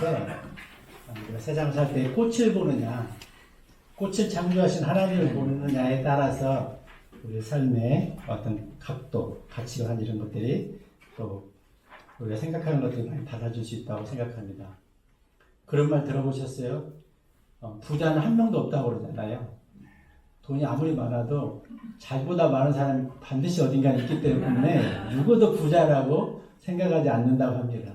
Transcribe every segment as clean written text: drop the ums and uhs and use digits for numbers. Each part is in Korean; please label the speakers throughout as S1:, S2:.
S1: 때 우리가 세상 살 때 꽃을 보느냐, 꽃을 창조하신 하나님을 보느냐에 따라서 우리 삶의 어떤 각도, 가치관 이런 것들이 또 우리가 생각하는 것들이 많이 달라질 수 있다고 생각합니다. 그런 말 들어보셨어요? 부자는 한 명도 없다고 그러잖아요. 돈이 아무리 많아도 자기보다 많은 사람이 반드시 어딘가에 있기 때문에 누구도 부자라고 생각하지 않는다고 합니다.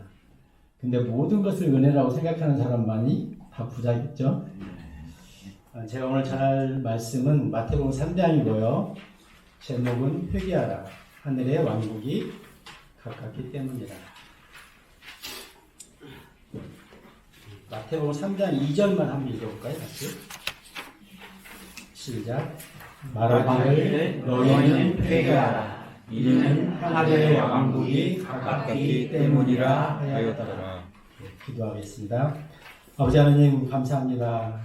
S1: 근데 모든 것을 은혜라고 생각하는 사람만이 다 부자겠죠? 제가 오늘 전할 말씀은 마태복음 3장이고요. 제목은 회개하라. 하늘의 왕국이 가깝기 때문이다. 마태복음 3장 2절만 한번 읽어볼까요? 같이. 시작. 말하기를 너희는 회개하라. 이는 하늘의 왕국이 가깝기 때문이라 하였더라. 기도하겠습니다. 아버지 하나님 감사합니다.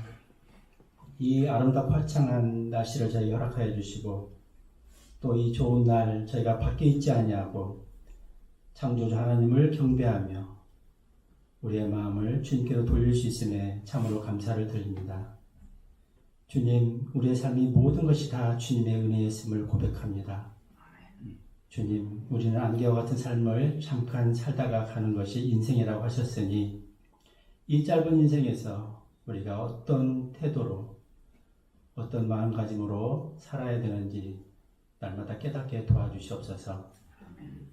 S1: 이 아름답고 화창한 날씨를 저희 허락하여 주시고 또 이 좋은 날 저희가 밖에 있지 아니하고 창조주 하나님을 경배하며 우리의 마음을 주님께로 돌릴 수 있음에 참으로 감사를 드립니다. 주님, 우리의 삶이 모든 것이 다 주님의 은혜였음을 고백합니다. 주님, 우리는 안개와 같은 삶을 잠깐 살다가 가는 것이 인생이라고 하셨으니 이 짧은 인생에서 우리가 어떤 태도로 어떤 마음가짐으로 살아야 되는지 날마다 깨닫게 도와주시옵소서.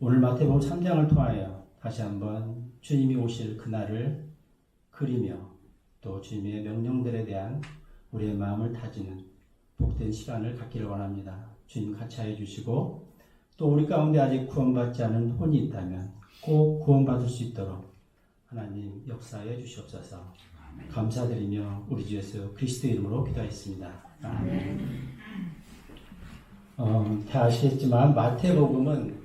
S1: 오늘 마태복음 3장을 통하여 다시 한번 주님이 오실 그날을 그리며 또 주님의 명령들에 대한 우리의 마음을 다지는 복된 시간을 갖기를 원합니다. 주님 같이 하여 주시고 또 우리 가운데 아직 구원받지 않은 혼이 있다면 꼭 구원받을 수 있도록 하나님 역사해 주시옵소서. 감사드리며 우리 주 예수 그리스도의 이름으로 기도했습니다. 아멘. 다 아시겠지만 마태복음은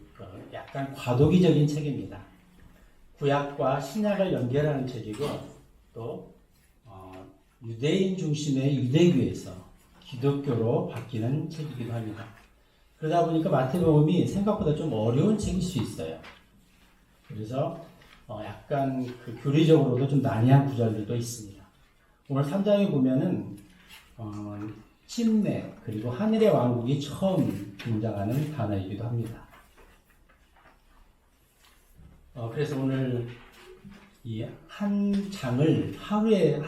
S1: 약간 과도기적인 책입니다. 구약과 신약을 연결하는 책이고 또 유대인 중심의 유대교에서 기독교로 바뀌는 책이기도 합니다. 그러다 보니까 마태복음이 생각보다 좀 어려운 책일 수 있어요. 그래서 약간 그 교리적으로도 좀 난해한 구절들도 있습니다. 오늘 3장에 보면은 침례 그리고 하늘의 왕국이 처음 등장하는 단어이기도 합니다. 그래서 오늘 이 한 장을 하루에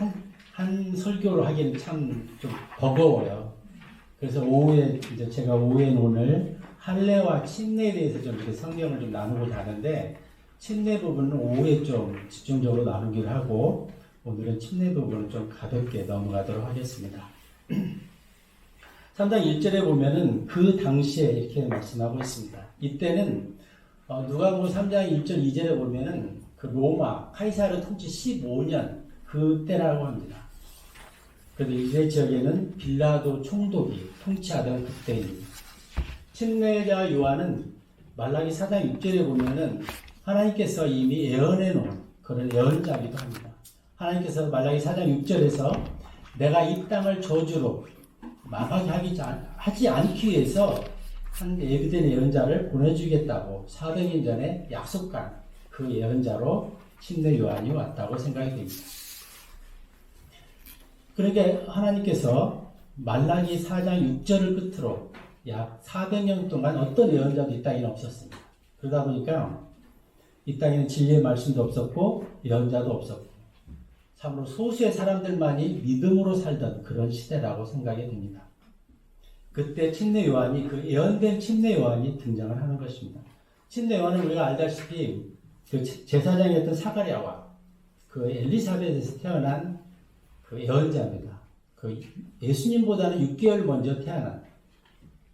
S1: 한 설교로 하기는 참 좀 버거워요. 그래서 제가 오후에는 오늘 할례와 침례에 대해서 좀 이렇게 성경을 좀 나누고자 하는데 침례 부분은 오후에 좀 집중적으로 나누기를 하고 오늘은 침례 부분은 좀 가볍게 넘어가도록 하겠습니다. 3장 1절에 보면은 그 당시에 이렇게 말씀하고 있습니다. 이때는 누가복음 3장 1절 2절에 보면은 그 로마 카이사르 통치 15년 그때라고 합니다. 그런데 이스라엘 지역에는 빌라도 총독이 통치하던 그때입니다. 침례자 요한은 말라기 4장 6절에 보면은 하나님께서 이미 예언해 놓은 그런 예언자이기도 합니다. 하나님께서 말라기 4장 6절에서 내가 이 땅을 저주로 망하게 하지 않기 위해서 한 예비된 예언자를 보내주겠다고 400년 전에 약속한 그 예언자로 침례 요한이 왔다고 생각이 됩니다. 그러니까 하나님께서 말라기 4장 6절을 끝으로 약 400년 동안 어떤 예언자도 이 땅에는 없었습니다. 그러다 보니까 이 땅에는 진리의 말씀도 없었고 예언자도 없었고 참으로 소수의 사람들만이 믿음으로 살던 그런 시대라고 생각이 됩니다. 그때 침례 요한이 그 예언된 침례 요한이 등장을 하는 것입니다. 침례 요한은 우리가 알다시피 그 제사장이었던 사가랴와 그 엘리사벳에서 태어난 그 예언자입니다. 그 예수님보다는 6개월 먼저 태어난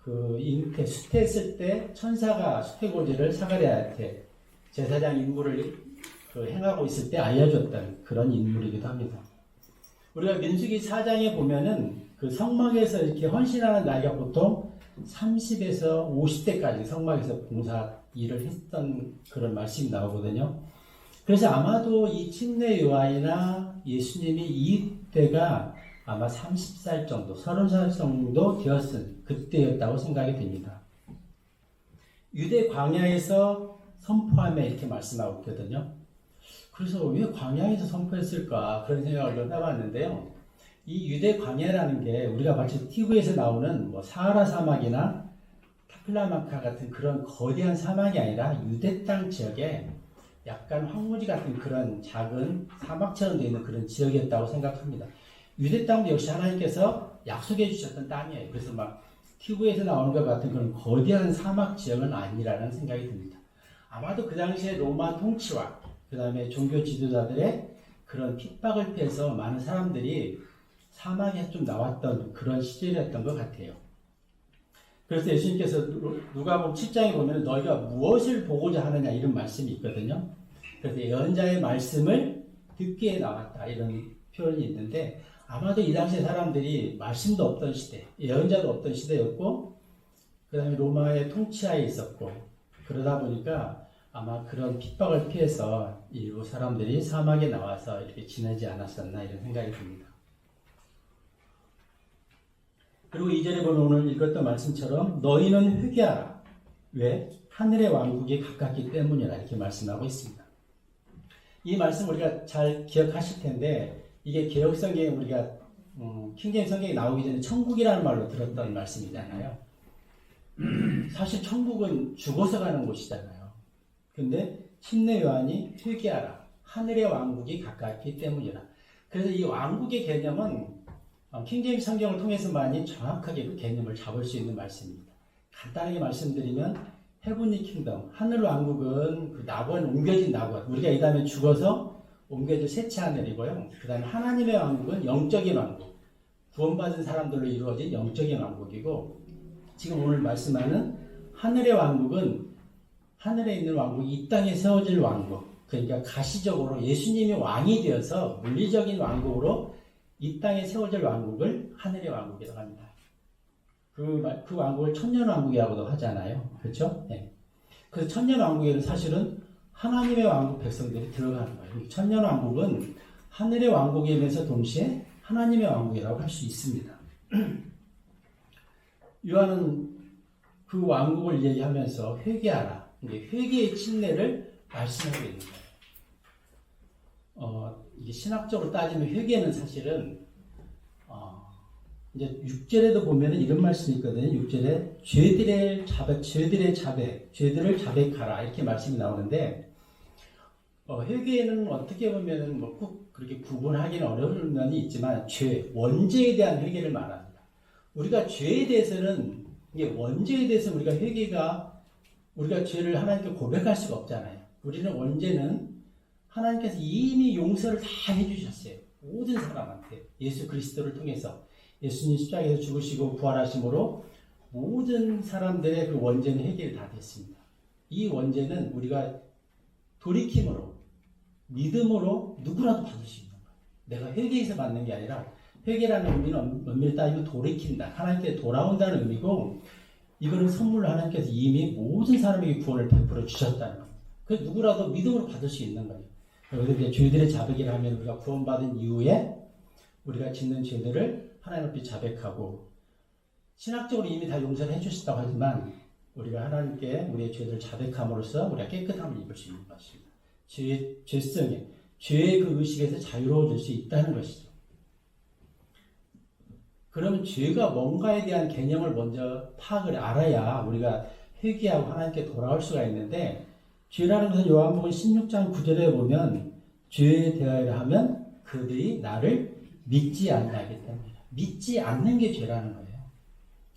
S1: 그 잉태 수태했을 때 천사가 수태고지를 사가랴한테 제사장 임무를 행하고 있을 때 알려줬던 그런 인물이기도 합니다. 우리가 민수기 4장에 보면은 그 성막에서 이렇게 헌신하는 나이가 보통 30에서 50대까지 성막에서 봉사 일을 했던 그런 말씀이 나오거든요. 그래서 아마도 이 침례 요한이나 예수님이 이때가 아마 30살 정도, 30살 정도 되었을 그때였다고 생각이 됩니다. 유대 광야에서 선포하며 이렇게 말씀하고 있거든요. 그래서 왜 광야에서 선포했을까 그런 생각을 좀 해봤는데요. 이 유대 광야라는 게 우리가 마치 TV에서 나오는 뭐 사하라 사막이나 타클라마카 같은 그런 거대한 사막이 아니라 유대 땅 지역에 약간 황무지 같은 그런 작은 사막처럼 되어 있는 그런 지역이었다고 생각합니다. 유대 땅도 역시 하나님께서 약속해 주셨던 땅이에요. 그래서 막 TV에서 나오는 것 같은 그런 거대한 사막 지역은 아니라는 생각이 듭니다. 아마도 그 당시에 로마 통치와 그 다음에 종교 지도자들의 그런 핍박을 피해서 많은 사람들이 사막에 좀 나왔던 그런 시절이었던 것 같아요. 그래서 예수님께서 누가복음 7장에 보면 너희가 무엇을 보고자 하느냐 이런 말씀이 있거든요. 그래서 예언자의 말씀을 듣기에 나왔다 이런 표현이 있는데 아마도 이 당시에 사람들이 말씀도 없던 시대, 예언자도 없던 시대였고 그 다음에 로마의 통치하에 있었고 그러다 보니까 아마 그런 핍박을 피해서 일부 사람들이 사막에 나와서 이렇게 지내지 않았었나 이런 생각이 듭니다. 그리고 2절에 보면 오늘 읽었던 말씀처럼 너희는 회개하라. 왜? 하늘의 왕국이 가깝기 때문이라 이렇게 말씀하고 있습니다. 이 말씀 우리가 잘 기억하실 텐데 이게 개역 성경에 우리가 킹제임 성경에 나오기 전에 천국이라는 말로 들었던 말씀이잖아요. 사실 천국은 죽어서 가는 곳이잖아요. 근데 침례 요한이 회개하라. 하늘의 왕국이 가깝기 때문이라. 그래서 이 왕국의 개념은 킹제임 성경을 통해서만이 정확하게 그 개념을 잡을 수 있는 말씀입니다. 간단하게 말씀드리면 헤븐리 킹덤, 하늘 왕국은 그 낙원, 옮겨진 낙원. 우리가 이 다음에 죽어서 옮겨질 새치 하늘이고요. 그 다음에 하나님의 왕국은 영적인 왕국. 구원받은 사람들로 이루어진 영적인 왕국이고 지금 오늘 말씀하는 하늘의 왕국은 하늘에 있는 왕국이 이 땅에 세워질 왕국. 그러니까 가시적으로 예수님이 왕이 되어서 물리적인 왕국으로 이 땅에 세워질 왕국을 하늘의 왕국이라고 합니다. 그 왕국을 천년왕국이라고도 하잖아요. 그렇죠? 네. 그래서 천년왕국에는 사실은 하나님의 왕국 백성들이 들어가는 거예요. 천년왕국은 하늘의 왕국이면서 동시에 하나님의 왕국이라고 할 수 있습니다. 요한은 그 왕국을 얘기하면서 회개하라. 회개의 침례를 말씀하고 있는 거예요. 이게 신학적으로 따지면 회개는 사실은 이제 6절에도 보면은 이런 말씀이 있거든요. 6절에 죄들을 자백하라 이렇게 말씀이 나오는데 회개는 어떻게 보면은 뭐 꼭 그렇게 구분하기는 어려운 면이 있지만 원죄에 대한 회개를 말합니다. 우리가 죄에 대해서는 이게 원죄에 대해서 우리가 죄를 하나님께 고백할 수가 없잖아요. 우리는 원죄는 하나님께서 이미 용서를 다 해주셨어요. 모든 사람한테 예수 그리스도를 통해서 예수님 십자가에서 죽으시고 부활하심으로 모든 사람들의 그 원죄는 해결이 다 됐습니다. 이 원죄는 우리가 돌이킴으로 믿음으로 누구라도 받을 수 있는 거예요. 내가 회개해서 받는 게 아니라 회개라는 의미는 엄밀히 따지면 돌이킨다. 하나님께 돌아온다는 의미고 이거는 선물로 하나님께서 이미 모든 사람에게 구원을 베풀어 주셨다는 겁니다. 그래서 누구라도 믿음으로 받을 수 있는 거예요. 여기서 이제 죄들의 자백이라 하면 우리가 구원받은 이후에 우리가 짓는 죄들을 하나님 앞에 자백하고 신학적으로 이미 다 용서를 해주셨다고 하지만 우리가 하나님께 우리의 죄들을 자백함으로써 우리가 깨끗함을 입을 수 있는 것입니다. 죄의 그 의식에서 자유로워질 수 있다는 것이죠. 그러면 죄가 뭔가에 대한 개념을 먼저 파악을 알아야 우리가 회개하고 하나님께 돌아올 수가 있는데 죄라는 것은 요한복음 16장 9절에 보면 죄에 대하여 하면 그들이 나를 믿지 않게 때문에 믿지 않는 게 죄라는 거예요.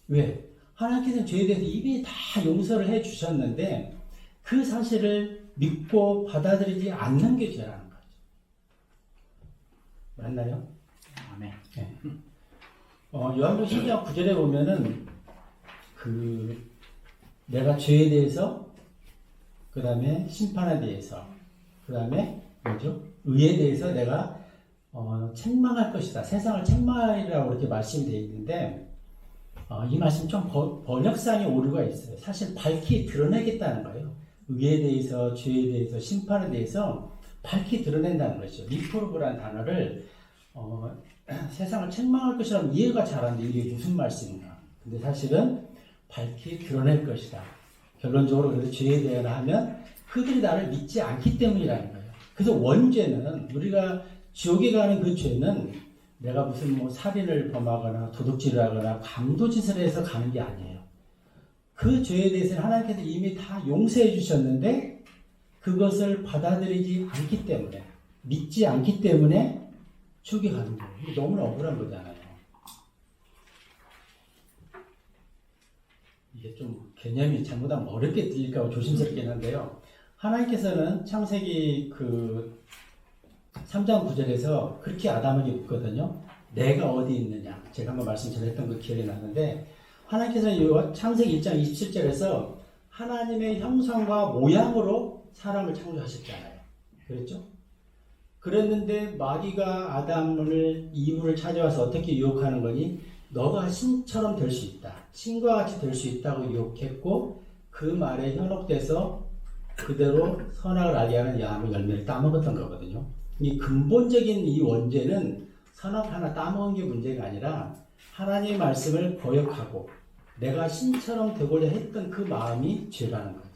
S1: 왜? 하나님께서는 죄에 대해서 이미 다 용서를 해 주셨는데 그 사실을 믿고 받아들이지 않는 게 죄라는 거죠. 맞나요?
S2: 아멘.
S1: 네. 요한복음 16장 9절에 보면은 내가 죄에 대해서 그 다음에 심판에 대해서 그 다음에 의에 대해서 내가 책망할 것이다. 세상을 책망하리라고 이렇게 말씀이 되어 있는데 이 말씀 좀 번역상의 오류가 있어요. 사실 밝히 드러내겠다는 거예요. 의에 대해서, 죄에 대해서, 심판에 대해서 밝히 드러낸다는 것이죠. 리프로브라는 단어를 세상을 책망할 것이라면 이해가 잘 안 돼. 이게 무슨 말씀인가. 근데 사실은 밝히 드러낼 것이다. 결론적으로 그래서 죄에 대하여 하면 그들이 나를 믿지 않기 때문이라는 거예요. 그래서 원죄는 우리가 지옥에 가는 그 죄는 내가 무슨 뭐 살인을 범하거나 도둑질을 하거나 강도짓을 해서 가는 게 아니에요. 그 죄에 대해서는 하나님께서 이미 다 용서해 주셨는데 그것을 받아들이지 않기 때문에, 믿지 않기 때문에 지옥에 가는 거예요. 이게 너무나 억울한 거잖아요. 이게 좀 개념이 잘못하면 어렵게 들릴까 조심스럽긴 한데요. 하나님께서는 창세기 그 3장 9절에서 그렇게 아담에게 묻거든요. 내가 어디 있느냐. 제가 한번 말씀 전했던 거 기억이 나는데 하나님께서는 창세기 1장 27절에서 하나님의 형상과 모양으로 사람을 창조하셨잖아요. 그랬죠? 그랬는데 마귀가 아담을 이브를 찾아와서 어떻게 유혹하는 거니? 너가 신처럼 될 수 있다. 신과 같이 될 수 있다고 유혹했고 그 말에 현혹돼서 그대로 선악을 알게 하는 야함의 열매를 따먹었던 거거든요. 이 근본적인 이 원죄는 선악 하나 따먹은 게 문제가 아니라 하나님의 말씀을 거역하고 내가 신처럼 되고자 했던 그 마음이 죄라는 거죠.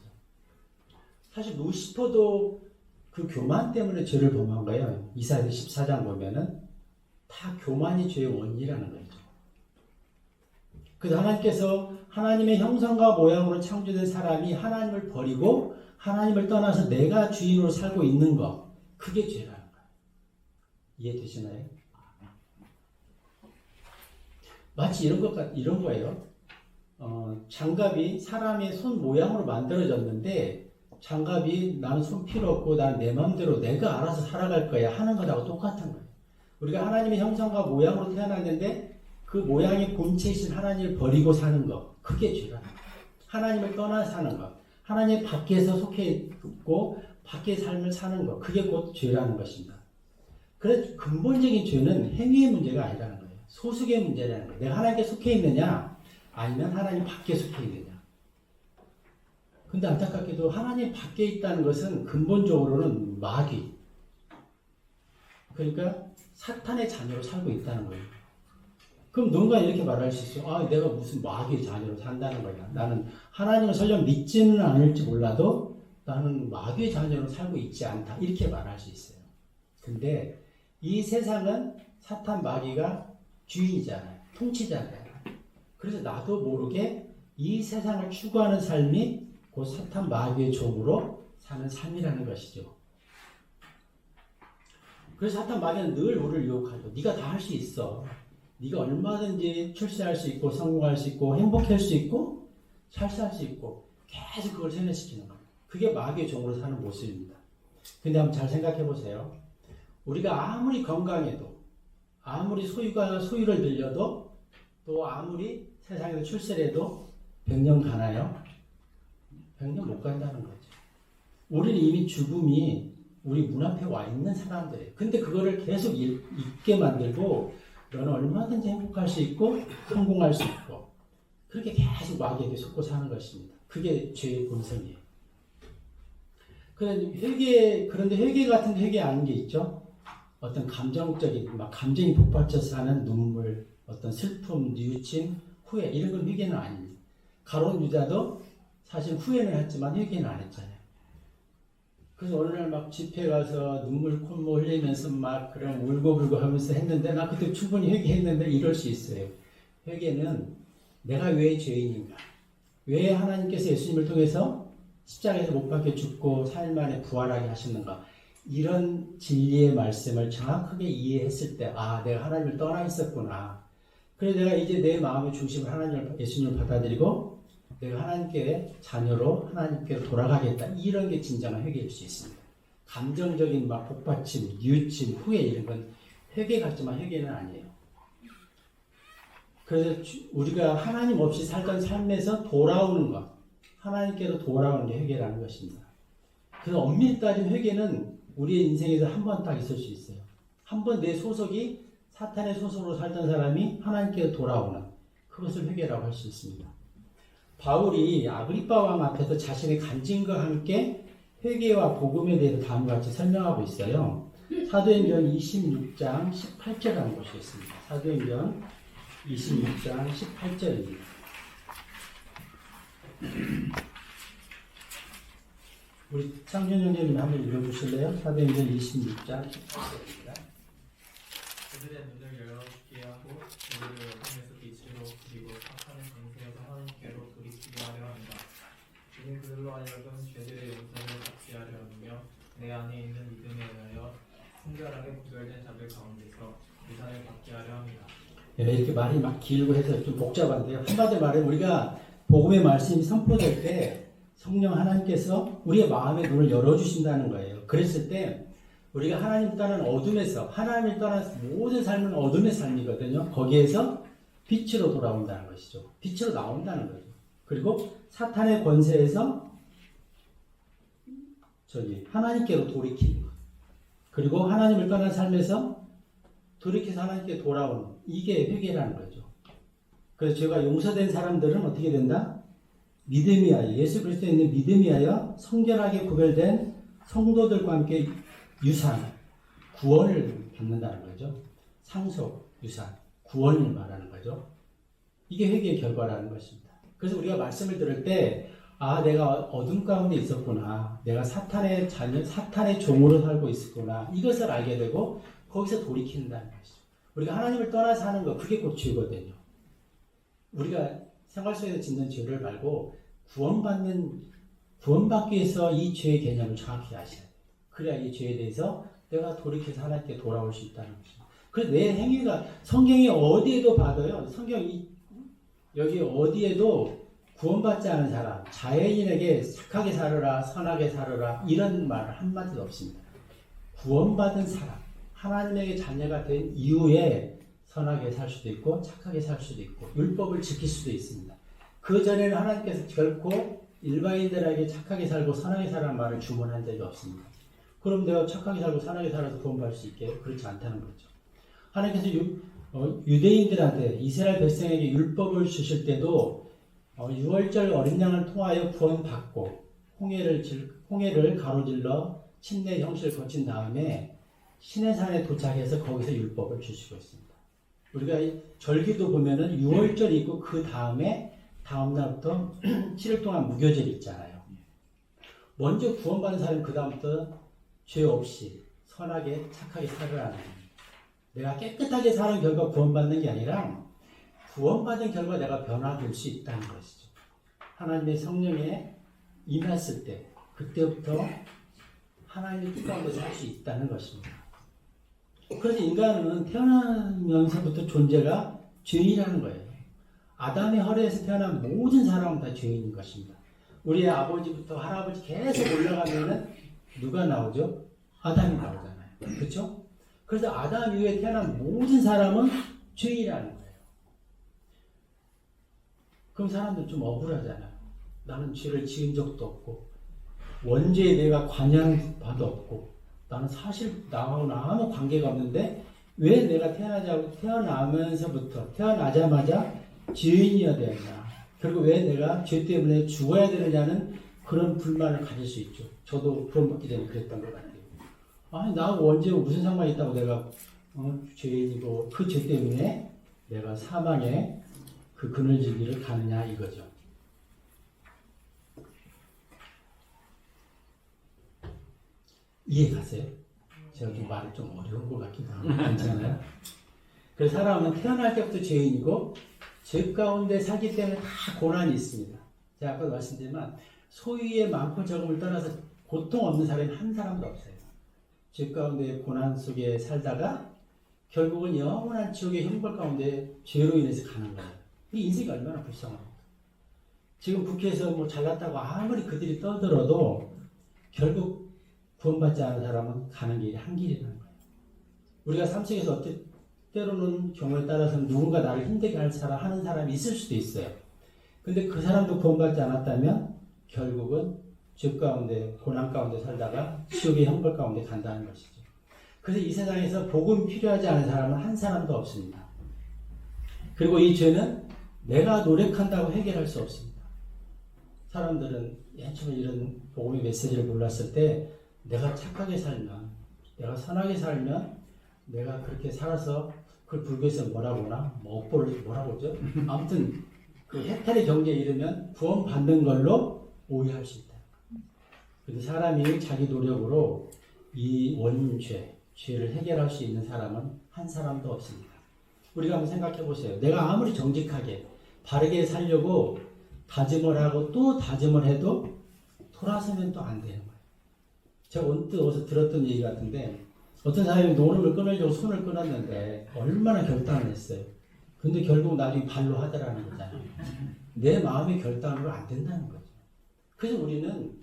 S1: 사실 루시퍼도 그 교만 때문에 죄를 범한 거예요. 이사야 14장 보면은 다 교만이 죄의 원인이라는 거죠. 그래서 하나님께서 하나님의 형상과 모양으로 창조된 사람이 하나님을 버리고 하나님을 떠나서 내가 주인으로 살고 있는 것, 그게 죄라는 거예요. 이해되시나요? 마치 이런 거예요. 장갑이 사람의 손 모양으로 만들어졌는데 장갑이 나는 손 필요 없고 난 내 마음대로 내가 알아서 살아갈 거야 하는 것하고 똑같은 거예요. 우리가 하나님의 형상과 모양으로 태어났는데 그 모양의 본체이신 하나님을 버리고 사는 것, 그게 죄라는 거예요. 하나님을 떠나 사는 것, 하나님 밖에서 속해 있고 밖의 삶을 사는 것, 그게 곧 죄라는 것입니다. 그래서 근본적인 죄는 행위의 문제가 아니라는 거예요. 소속의 문제라는 거예요. 내가 하나님께 속해 있느냐 아니면 하나님 밖에 속해 있느냐. 근데 안타깝게도 하나님 밖에 있다는 것은 근본적으로는 마귀, 그러니까 사탄의 자녀로 살고 있다는 거예요. 그럼 누군가 이렇게 말할 수 있어. 아, 내가 무슨 마귀의 자녀로 산다는 거야. 나는 하나님을 설령 믿지는 않을지 몰라도 나는 마귀의 자녀로 살고 있지 않다. 이렇게 말할 수 있어요. 근데 이 세상은 사탄 마귀가 주인이잖아요. 통치잖아요. 그래서 나도 모르게 이 세상을 추구하는 삶이 곧 사탄 마귀의 종으로 사는 삶이라는 것이죠. 그래서 사탄 마귀는 늘 우리를 유혹하죠. 네가 다 할 수 있어. 네가 얼마든지 출세할 수 있고 성공할 수 있고 행복할 수 있고 잘 수 있고 계속 그걸 세뇌시키는 거예요. 그게 마귀의 종으로 사는 모습입니다. 근데 한번 잘 생각해 보세요. 우리가 아무리 건강해도 아무리 소유를 빌려도 또 아무리 세상에서 출세를 해도 백년 가나요? 백년 못 간다는 거죠. 우리는 이미 죽음이 우리 문 앞에 와 있는 사람들이에요. 근데 그거를 계속 잊게 만들고 너는 얼마든지 행복할 수 있고 성공할 수 있고 그렇게 계속 마귀에게 속고 사는 것입니다. 그게 죄의 본성이에요. 그런데 회개 같은 회개 아닌 게 있죠. 어떤 감정적인 막 감정이 폭발쳐서 하는 눈물, 어떤 슬픔, 뉘우침, 후회 이런 건 회개는 아닙니다. 가룟 유다도 사실 후회는 했지만 회개는 안 했잖아요. 그래서 어느 날 막 집회 가서 눈물 콧물 흘리면서 막 그런 울고불고 하면서 했는데 나 그때 충분히 회개했는데 이럴 수 있어요. 회개는 내가 왜 죄인인가? 왜 하나님께서 예수님을 통해서 십자가에서 못 박혀 죽고 4일 만에 부활하게 하셨는가? 이런 진리의 말씀을 정확하게 이해했을 때 아, 내가 하나님을 떠나 있었구나. 그래서 내가 이제 내 마음의 중심을 예수님을 받아들이고 내가 하나님께 자녀로 하나님께로 돌아가겠다. 이런 게 진정한 회개일 수 있습니다. 감정적인 막 복받침, 뉘우침, 후회 이런 건 회개 같지만 회개는 아니에요. 그래서 우리가 하나님 없이 살던 삶에서 돌아오는 것, 하나님께로 돌아오는 게 회개라는 것입니다. 그래서 엄밀히 따지면 회개는 우리의 인생에서 한 번 딱 있을 수 있어요. 한 번 내 소속이 사탄의 소속으로 살던 사람이 하나님께로 돌아오는 그것을 회개라고 할 수 있습니다. 바울이 아그리빠 왕 앞에서 자신의 간증과 함께 회개와 복음에 대해서 다음과 같이 설명하고 있어요. 사도행전 26장 18절 한번 보시겠습니다. 사도행전 26장 18절입니다. 우리 창준 형제님 한번 읽어주실래요? 사도행전 26장.
S2: 그들의 눈을 열어주게 하고 그들을 어둠에서 빛으로 그리고 사탄의 권세에서 하나님께로 돌이키게 하려 합니다. 이는 그들로 하여금 죄들의 용서를 받게 하려 하며 내 안에 있는 믿음에 의하여 순결하게 구별된 자들 가운데서 유산을 받게 하려 합니다.
S1: 네, 이렇게 말이 막 길고 해서 좀 복잡한데요. 한마디로 말해 우리가 복음의 말씀이 선포될 때 성령 하나님께서 우리의 마음의 눈을 열어주신다는 거예요. 그랬을 때 우리가 하나님 떠난 어둠에서, 하나님을 떠난 모든 삶은 어둠의 삶이거든요. 거기에서 빛으로 돌아온다는 것이죠. 빛으로 나온다는 거죠. 그리고 사탄의 권세에서 하나님께로 돌이키는 것. 그리고 하나님을 떠난 삶에서 돌이켜서 하나님께 돌아오는, 이게 회개라는 거죠. 그래서 죄가 용서된 사람들은 어떻게 된다? 믿음이 하여, 예수 그리스도에 있는 믿음이 하여 성결하게 구별된 성도들과 함께 유산, 구원을 받는다는 거죠. 상속, 유산, 구원을 말하는 거죠. 이게 회개의 결과라는 것입니다. 그래서 우리가 말씀을 들을 때 내가 어둠 가운데 있었구나. 내가 사탄의 자녀, 사탄의 종으로 살고 있었구나. 이것을 알게 되고 거기서 돌이킨다는 것이죠. 우리가 하나님을 떠나서 하는 거, 그게 곧 죄거든요. 우리가 생활 속에서 짓는 죄를 말고 구원받기 위해서 이 죄의 개념을 정확히 아셔야 돼요. 그래야 이 죄에 대해서 내가 돌이켜서 하나님께 돌아올 수 있다는 것입니다. 그래서 내 행위가 성경이 어디에도 봐도요. 성경이 여기 어디에도 구원받지 않은 사람, 자연인에게 착하게 살아라, 선하게 살아라 이런 말 한마디도 없습니다. 구원받은 사람, 하나님에게 자녀가 된 이후에 선하게 살 수도 있고 착하게 살 수도 있고 율법을 지킬 수도 있습니다. 그 전에는 하나님께서 결코 일반인들에게 착하게 살고 선하게 살라는 말을 주문한 적이 없습니다. 그럼 내가 착하게 살고 선하게 살아서 구원받을 수 있게? 그렇지 않다는 거죠. 하나님께서 유대인들한테 이스라엘 백성에게 율법을 주실 때도 6월절 어린 양을 통하여 구원받고 홍해를 가로질러 침례 형식을 거친 다음에 시내산에 도착해서 거기서 율법을 주시고 있습니다. 우리가 절기도 보면은 6월절이 있고 그 다음에 다음 날부터 7일 동안 무교절이 있잖아요. 먼저 구원받은 사람은 그 다음부터 죄 없이 선하게 착하게 살으라는 거예요. 내가 깨끗하게 사는 결과 구원받는 게 아니라 구원받은 결과 내가 변화될 수 있다는 것이죠. 하나님의 성령에 임했을 때 그때부터 하나님의 뜻 가운데서 할 수 있다는 것입니다. 그래서 인간은 태어나면서부터 존재가 죄인이라는 거예요. 아담의 허리에서 태어난 모든 사람은 다 죄인인 것입니다. 우리의 아버지부터 할아버지 계속 올라가면은 누가 나오죠? 아담이 나오잖아요. 그렇죠? 그래서 아담 이후에 태어난 모든 사람은 죄인이라는 거예요. 그럼 사람들 좀 억울하잖아요. 나는 죄를 지은 적도 없고 원죄에 내가 관여도 없고 나는 사실 나하고는 아무 관계가 없는데 왜 내가 태어나자마자 죄인이어야 되느냐. 그리고 왜 내가 죄 때문에 죽어야 되느냐는 그런 불만을 가질 수 있죠. 저도 구원받기 전에 그랬던 것 같아요. 나하고 원죄가 무슨 상관이 있다고 내가 죄인이고 그 죄 때문에 내가 사망의 그 그늘지기를 가느냐 이거죠. 이해 가세요? 제가 좀 말이 좀 어려운 것 같기도 하고 괜찮아요? 그래서 사람은 태어날 때부터 죄인이고 죄 가운데 살기 때문에 다 고난이 있습니다. 제가 아까도 말씀드렸지만 소위의 많고 적음을 떠나서 고통 없는 사람이 한 사람도 없어요. 죄 가운데 고난 속에 살다가 결국은 영원한 지옥의 형벌 가운데 죄로 인해서 가는 거예요. 이 인생이 얼마나 불쌍합니까? 지금 국회에서 잘났다고 아무리 그들이 떠들어도 결국 구원받지 않은 사람은 가는 길이 한 길이라는 거예요. 우리가 삶 속에서 때로는 경우에 따라서는 누군가 나를 힘들게 하는 사람이 있을 수도 있어요. 근데 그 사람도 구원받지 않았다면 결국은 죄 가운데 고난 가운데 살다가 지옥의 형벌 가운데 간다는 것이죠. 그래서 이 세상에서 복음 필요하지 않은 사람은 한 사람도 없습니다. 그리고 이 죄는 내가 노력한다고 해결할 수 없습니다. 사람들은 맨 처음에 이런 복음의 메시지를 몰랐을 때 내가 착하게 살면, 내가 선하게 살면, 내가 그렇게 살아서 그걸 불교에서 뭐라고 하나? 업보를 뭐라고 하죠? 아무튼 그 해탈의 경지에 이르면 구원 받는 걸로 오해할 수 있다. 근데 사람이 자기 노력으로 이 원죄, 죄를 해결할 수 있는 사람은 한 사람도 없습니다. 우리가 한번 생각해 보세요. 내가 아무리 정직하게 바르게 살려고 다짐을 하고 또 다짐을 해도 돌아서면 또 안 되는 거예요. 제가 언뜻 어디서 들었던 얘기 같은데 어떤 사람이 노름을 끊으려고 손을 끊었는데 얼마나 결단을 했어요. 근데 결국 나중에 발로 하더라는 거잖아요. 내 마음의 결단으로 안 된다는 거죠. 그래서 우리는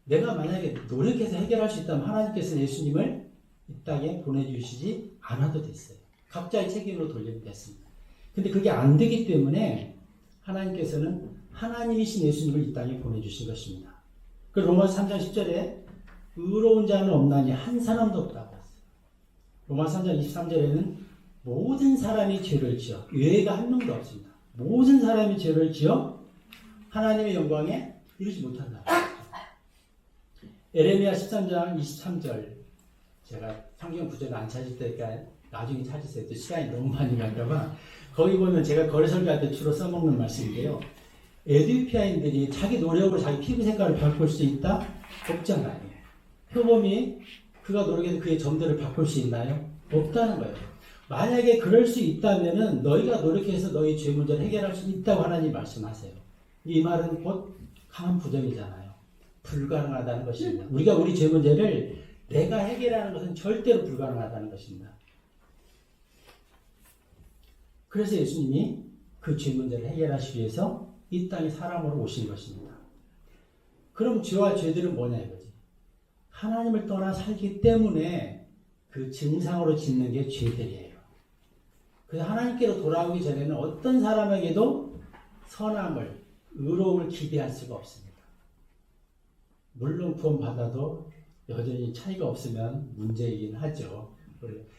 S1: 내가 만약에 노력해서 해결할 수 있다면 하나님께서 예수님을 이 땅에 보내주시지 않아도 됐어요. 각자의 책임으로 돌리면 됐습니다. 근데 그게 안 되기 때문에 하나님께서는 하나님이신 예수님을 이 땅에 보내주신 것입니다. 그 로마서 3장 10절에 의로운 자는 없나니 한 사람도 없다고 했어요. 로마서 3장 23절에는 모든 사람이 죄를 지어 예외가 한 명도 없습니다. 모든 사람이 죄를 지어 하나님의 영광에 이르지 못한다. 에레미야 13장 23절 제가 성경 구절을 안 찾을 때니까 나중에 찾으세요. 또 시간이 너무 많이 갈까봐. 거기 보면 제가 거리 설교할 때 주로 써먹는 말씀인데요. 에티오피아인들이 자기 노력으로 자기 피부 색깔을 바꿀 수 있다? 없잖아요. 아니에요. 표범이 그가 노력해서 그의 점들을 바꿀 수 있나요? 없다는 거예요. 만약에 그럴 수 있다면은 너희가 노력해서 너희 죄 문제를 해결할 수 있다고 하나님 말씀하세요. 이 말은 곧 강한 부정이잖아요. 불가능하다는 것입니다. 우리가 우리 죄 문제를 내가 해결하는 것은 절대로 불가능하다는 것입니다. 그래서 예수님이 그 죄 문제를 해결하시기 위해서 이 땅에 사람으로 오신 것입니다. 그럼 죄와 죄들은 뭐냐 이거지. 하나님을 떠나 살기 때문에 그 증상으로 짓는 게 죄들이에요. 그래서 하나님께로 돌아오기 전에는 어떤 사람에게도 선함을, 의로움을 기대할 수가 없습니다. 물론 구원받아도 여전히 차이가 없으면 문제이긴 하죠.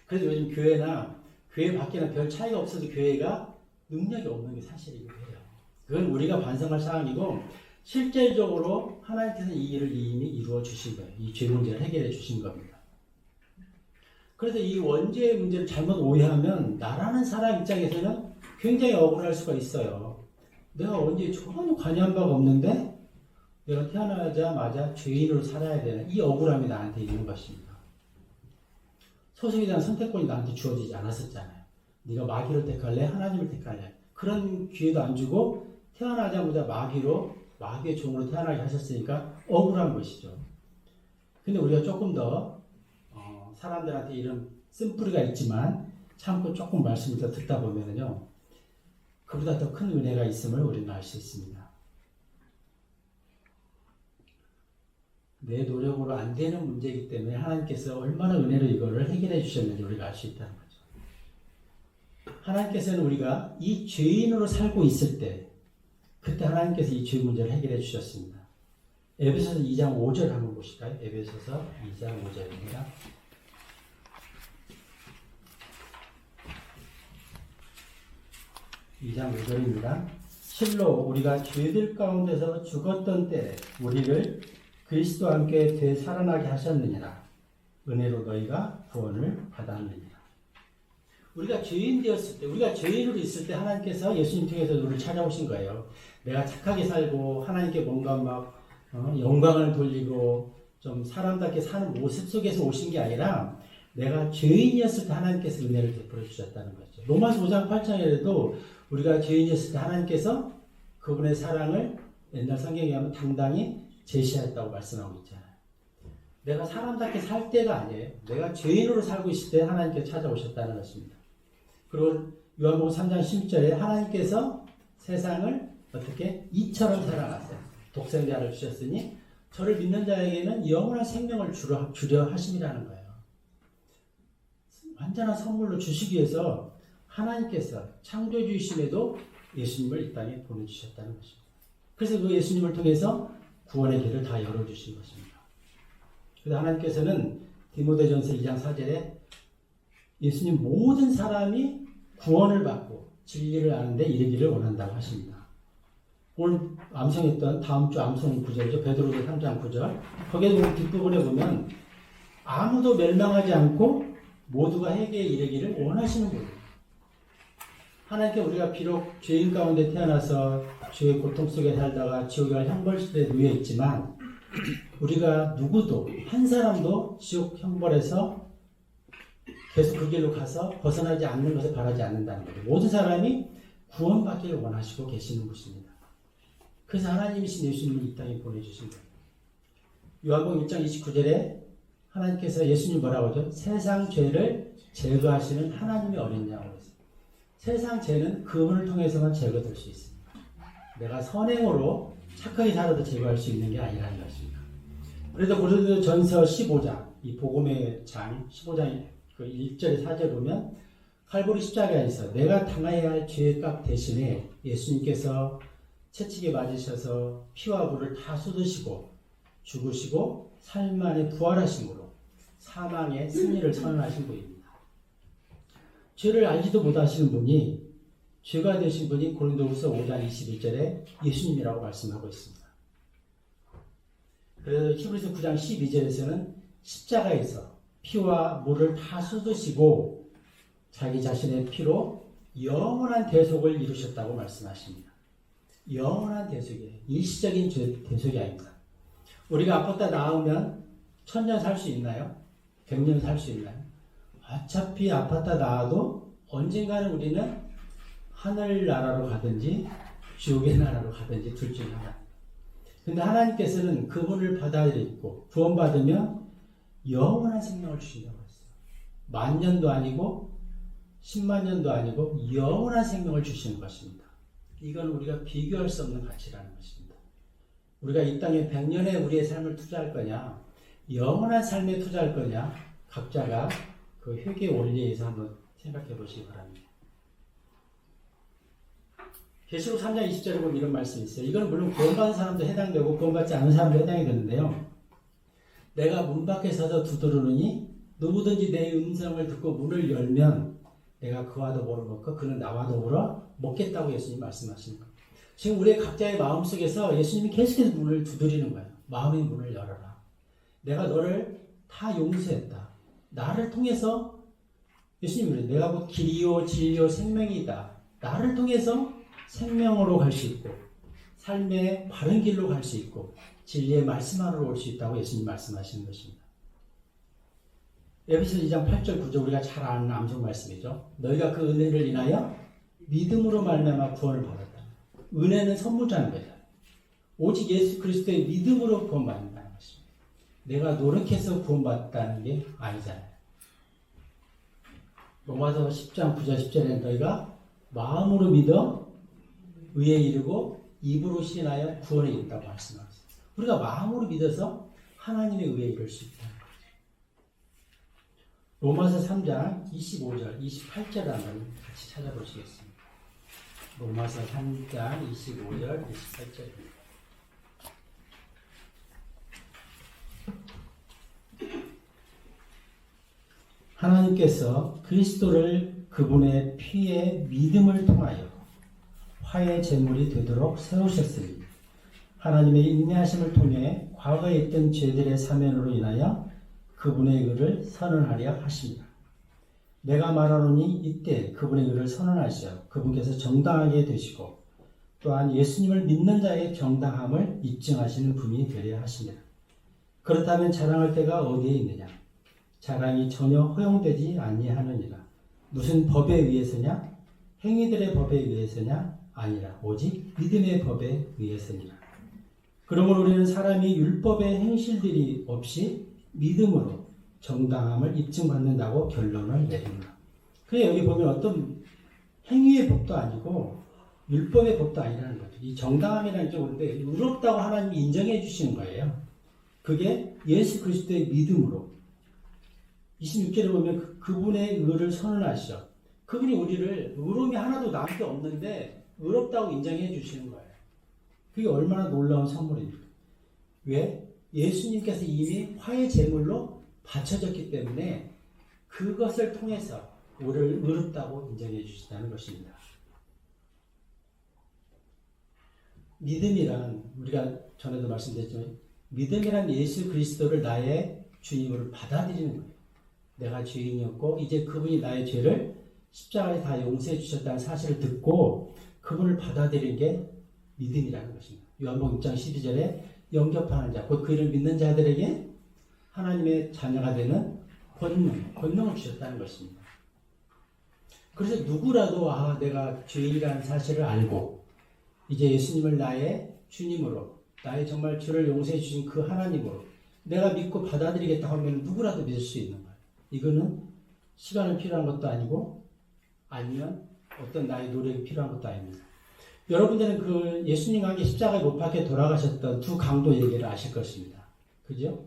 S1: 그래서 요즘 교회나 교회 밖에나 별 차이가 없어도 교회가 능력이 없는 게 사실이기도 해요. 그건 우리가 반성할 사항이고 실질적으로 하나님께서 이 일을 이미 이루어 주신 거예요. 이 죄 문제를 해결해 주신 겁니다. 그래서 이 원죄의 문제를 잘못 오해하면 나라는 사람 입장에서는 굉장히 억울할 수가 있어요. 내가 원죄에 전혀 관여한 바가 없는데 내가 태어나자마자 죄인으로 살아야 되는 이 억울함이 나한테 있는 것입니다. 소속에 대한 선택권이 나한테 주어지지 않았었잖아요. 네가 마귀를 택할래? 하나님을 택할래? 그런 기회도 안 주고 태어나자마자 마귀의 종으로 태어나게 하셨으니까 억울한 것이죠. 근데 우리가 조금 더 사람들한테 이런 쓴뿌리가 있지만 참고 조금 말씀을 더 듣다 보면은요, 그보다 더 큰 은혜가 있음을 우리는 알 수 있습니다. 내 노력으로 안 되는 문제이기 때문에 하나님께서 얼마나 은혜로 이거를 해결해 주셨는지 우리가 알 수 있다는 거죠. 하나님께서는 우리가 이 죄인으로 살고 있을 때 그때 하나님께서 이 죄 문제를 해결해 주셨습니다. 에베소서 2장 5절 한번 보실까요? 에베소서 2장 5절입니다. (2장 5절입니다) 실로 우리가 죄들 가운데서 죽었던 때에 우리를 그리스도와 함께 되살아나게 하셨느니라. 은혜로 너희가 구원을 받았느니라. 우리가 죄인 되었을 때, 우리가 죄인으로 있을 때 하나님께서 예수님 통해서 우리를 찾아오신 거예요. 내가 착하게 살고 하나님께 뭔가 막 영광을 돌리고 좀 사람답게 사는 모습 속에서 오신 게 아니라 내가 죄인이었을 때 하나님께서 은혜를 베풀어 주셨다는 거죠. 로마서 5장 8장에도 우리가 죄인이었을 때 하나님께서 그분의 사랑을 옛날 성경에 하면 당당히 제시했다고 말씀하고 있잖아요. 내가 사람답게 살 때가 아니에요. 내가 죄인으로 살고 있을 때 하나님께서 찾아오셨다는 것입니다. 그리고 요한복음 3장 10절에 하나님께서 세상을 어떻게 이처럼 사랑하세요. 독생자를 주셨으니 저를 믿는 자에게는 영원한 생명을 주려 하심이라는 거예요. 완전한 선물로 주시기 위해서 하나님께서 창조주이심에도 예수님을 이 땅에 보내주셨다는 것입니다. 그래서 그 예수님을 통해서 구원의 길을 다 열어주신 것입니다. 그래서 하나님께서는 디모데전서 2장 4절에 예수님 모든 사람이 구원을 받고 진리를 아는 데 이르기를 원한다고 하십니다. 오늘 암송했던 다음 주 암송 구절이죠. 베드로서 3장 9절. 거기에 보면 뒷부분에 보면 아무도 멸망하지 않고 모두가 회개에 이르기를 원하시는 분이에요. 하나님께 우리가 비록 죄인 가운데 태어나서 죄의 고통 속에 살다가 지옥에 갈 형벌실에 누워 있지만 우리가 누구도 한 사람도 지옥 형벌에서 계속 그 길로 가서 벗어나지 않는 것을 바라지 않는다는 거죠. 모든 사람이 구원받기를 원하시고 계시는 것입니다. 그래서 하나님이신 예수님을 이 땅에 보내주신 거예요. 요한복음 1장 29절에 하나님께서 예수님 뭐라고 하죠? 세상 죄를 제거하시는 하나님의 어린 양으로 했어요. 세상 죄는 그분을 통해서만 제거될 수 있습니다. 내가 선행으로 착하게 살아도 제거할 수 있는 게 아니라는 것입니다. 그래도 고린도전서 15장, 이 복음의 장 15장 그 1절에 4절 보면 칼보리 십자가에서 내가 당해야 할 죄의 값 대신에 예수님께서 채찍에 맞으셔서 피와 불을 다 쏟으시고 죽으시고 삶 안에 부활하심으로 사망의 승리를 선언하신 분입니다. 죄를 알지도 못하시는 분이 죄가 되신 분이 고린도후서 5장 21절에 예수님이라고 말씀하고 있습니다. 그래서 히브리서 9장 12절에서는 십자가에서 피와 물을 다 쏟으시고 자기 자신의 피로 영원한 대속을 이루셨다고 말씀하십니다. 영원한 대속이에요. 일시적인 대속이 아닙니다. 우리가 아팠다 나으면 1000년 살 수 있나요? 100년 살 수 있나요? 어차피 아팠다 나아도 언젠가는 우리는 하늘나라로 가든지 지옥의 나라로 가든지 둘 중에 하나. 근데 하나님께서는 그분을 받아들이고 구원받으면 영원한 생명을 주신다고 했어요. 10,000년도 아니고 10만 년도 아니고 영원한 생명을 주시는 것입니다. 이건 우리가 비교할 수 없는 가치라는 것입니다. 우리가 이 땅에 100년에 우리의 삶을 투자할 거냐, 영원한 삶에 투자할 거냐, 각자가 그 회개 원리에 의해서 한번 생각해 보시기 바랍니다. 계시록 3장 20절에 보면 이런 말씀이 있어요. 이건 물론 구원받은 사람도 해당되고 구원받지 않은 사람도 해당이 되는데요. 내가 문 밖에 서서 두드리느니 누구든지 내 음성을 듣고 문을 열면 내가 그와 더불어 먹고 그는 나와 더불어 먹겠다고 예수님 말씀하시는 거예요. 지금 우리의 각자의 마음속에서 예수님이 계속해서 문을 두드리는 거예요. 마음의 문을 열어라. 내가 너를 다 용서했다. 나를 통해서 예수님이 그래요. 내가 곧 길이요 진리요 생명이다. 나를 통해서 생명으로 갈 수 있고 삶의 바른 길로 갈 수 있고 진리의 말씀 안으로 올 수 있다고 예수님 말씀하시는 것입니다. 에베소서 2장 8절 9절 우리가 잘 아는 암송 말씀이죠. 너희가 그 은혜를 인하여 믿음으로 말미암아 구원을 받았다. 은혜는 선물자는 거죠. 오직 예수 그리스도의 믿음으로 구원받는다는 것입니다. 내가 노력해서 구원받았다는 게 아니잖아요. 로마서 10장 9절 10절에 너희가 마음으로 믿어 의에 이르고 입으로 신하여 구원에 이른다고 말씀하셨어요. 우리가 마음으로 믿어서 하나님의 의에 이를 수 있다는 거죠. 로마서 3장 25절, 28절 한번 같이 찾아보시겠습니다. 로마서 3장 25절, 28절입니다. 하나님께서 그리스도를 그분의 피의 믿음을 통하여 화해 제물이 되도록 세우셨으니 하나님의 인내하심을 통해 과거에 있던 죄들의 사면으로 인하여 그분의 의를 선언하려 하십니다. 내가 말하노니 이때 그분의 의를 선언하시어 그분께서 정당하게 되시고 또한 예수님을 믿는 자의 정당함을 입증하시는 분이 되려 하십니다. 그렇다면 자랑할 때가 어디에 있느냐? 자랑이 전혀 허용되지 아니하느니라. 무슨 법에 의해서냐? 행위들의 법에 의해서냐? 아니라 오직 믿음의 법에 의해서니라. 그러므로 우리는 사람이 율법의 행실들이 없이 믿음으로 정당함을 입증받는다고 결론을 내립니다. 그래 여기 보면 어떤 행위의 법도 아니고 율법의 법도 아니라는 거죠. 이 정당함이라는 게 우리인데 의롭다고 하나님이 인정해 주시는 거예요. 그게 예수 그리스도의 믿음으로 26절에 보면 그분의 의를 선언하시어 그분이 우리를 의로움이 하나도 남을 게 없는데 의롭다고 인정해 주시는 거예요. 그게 얼마나 놀라운 선물입니까? 왜? 예수님께서 이미 화해 제물로 바쳐졌기 때문에 그것을 통해서 우리를 의롭다고 인정해 주신다는 것입니다. 믿음이란 우리가 전에도 말씀드렸지만 믿음이란 예수 그리스도를 나의 주님으로 받아들이는 거예요. 내가 죄인이었고 이제 그분이 나의 죄를 십자가에 다 용서해 주셨다는 사실을 듣고 그분을 받아들이는 게 믿음이라는 것입니다. 요한복음 6장 12절에 영접하는 자, 곧 그를 믿는 자들에게 하나님의 자녀가 되는 권능을 주셨다는 것입니다. 그래서 누구라도 내가 죄인이라는 사실을 알고 이제 예수님을 나의 주님으로, 나의 정말 죄를 용서해 주신 그 하나님으로 내가 믿고 받아들이겠다 하면 누구라도 믿을 수 있는 거예요. 이거는 시간이 필요한 것도 아니고 아니면 어떤 나의 노력이 필요한 것도 아닙니다. 여러분들은 그 예수님과 함께 십자가에 못 박혀 돌아가셨던 두 강도 얘기를 아실 것입니다. 그죠?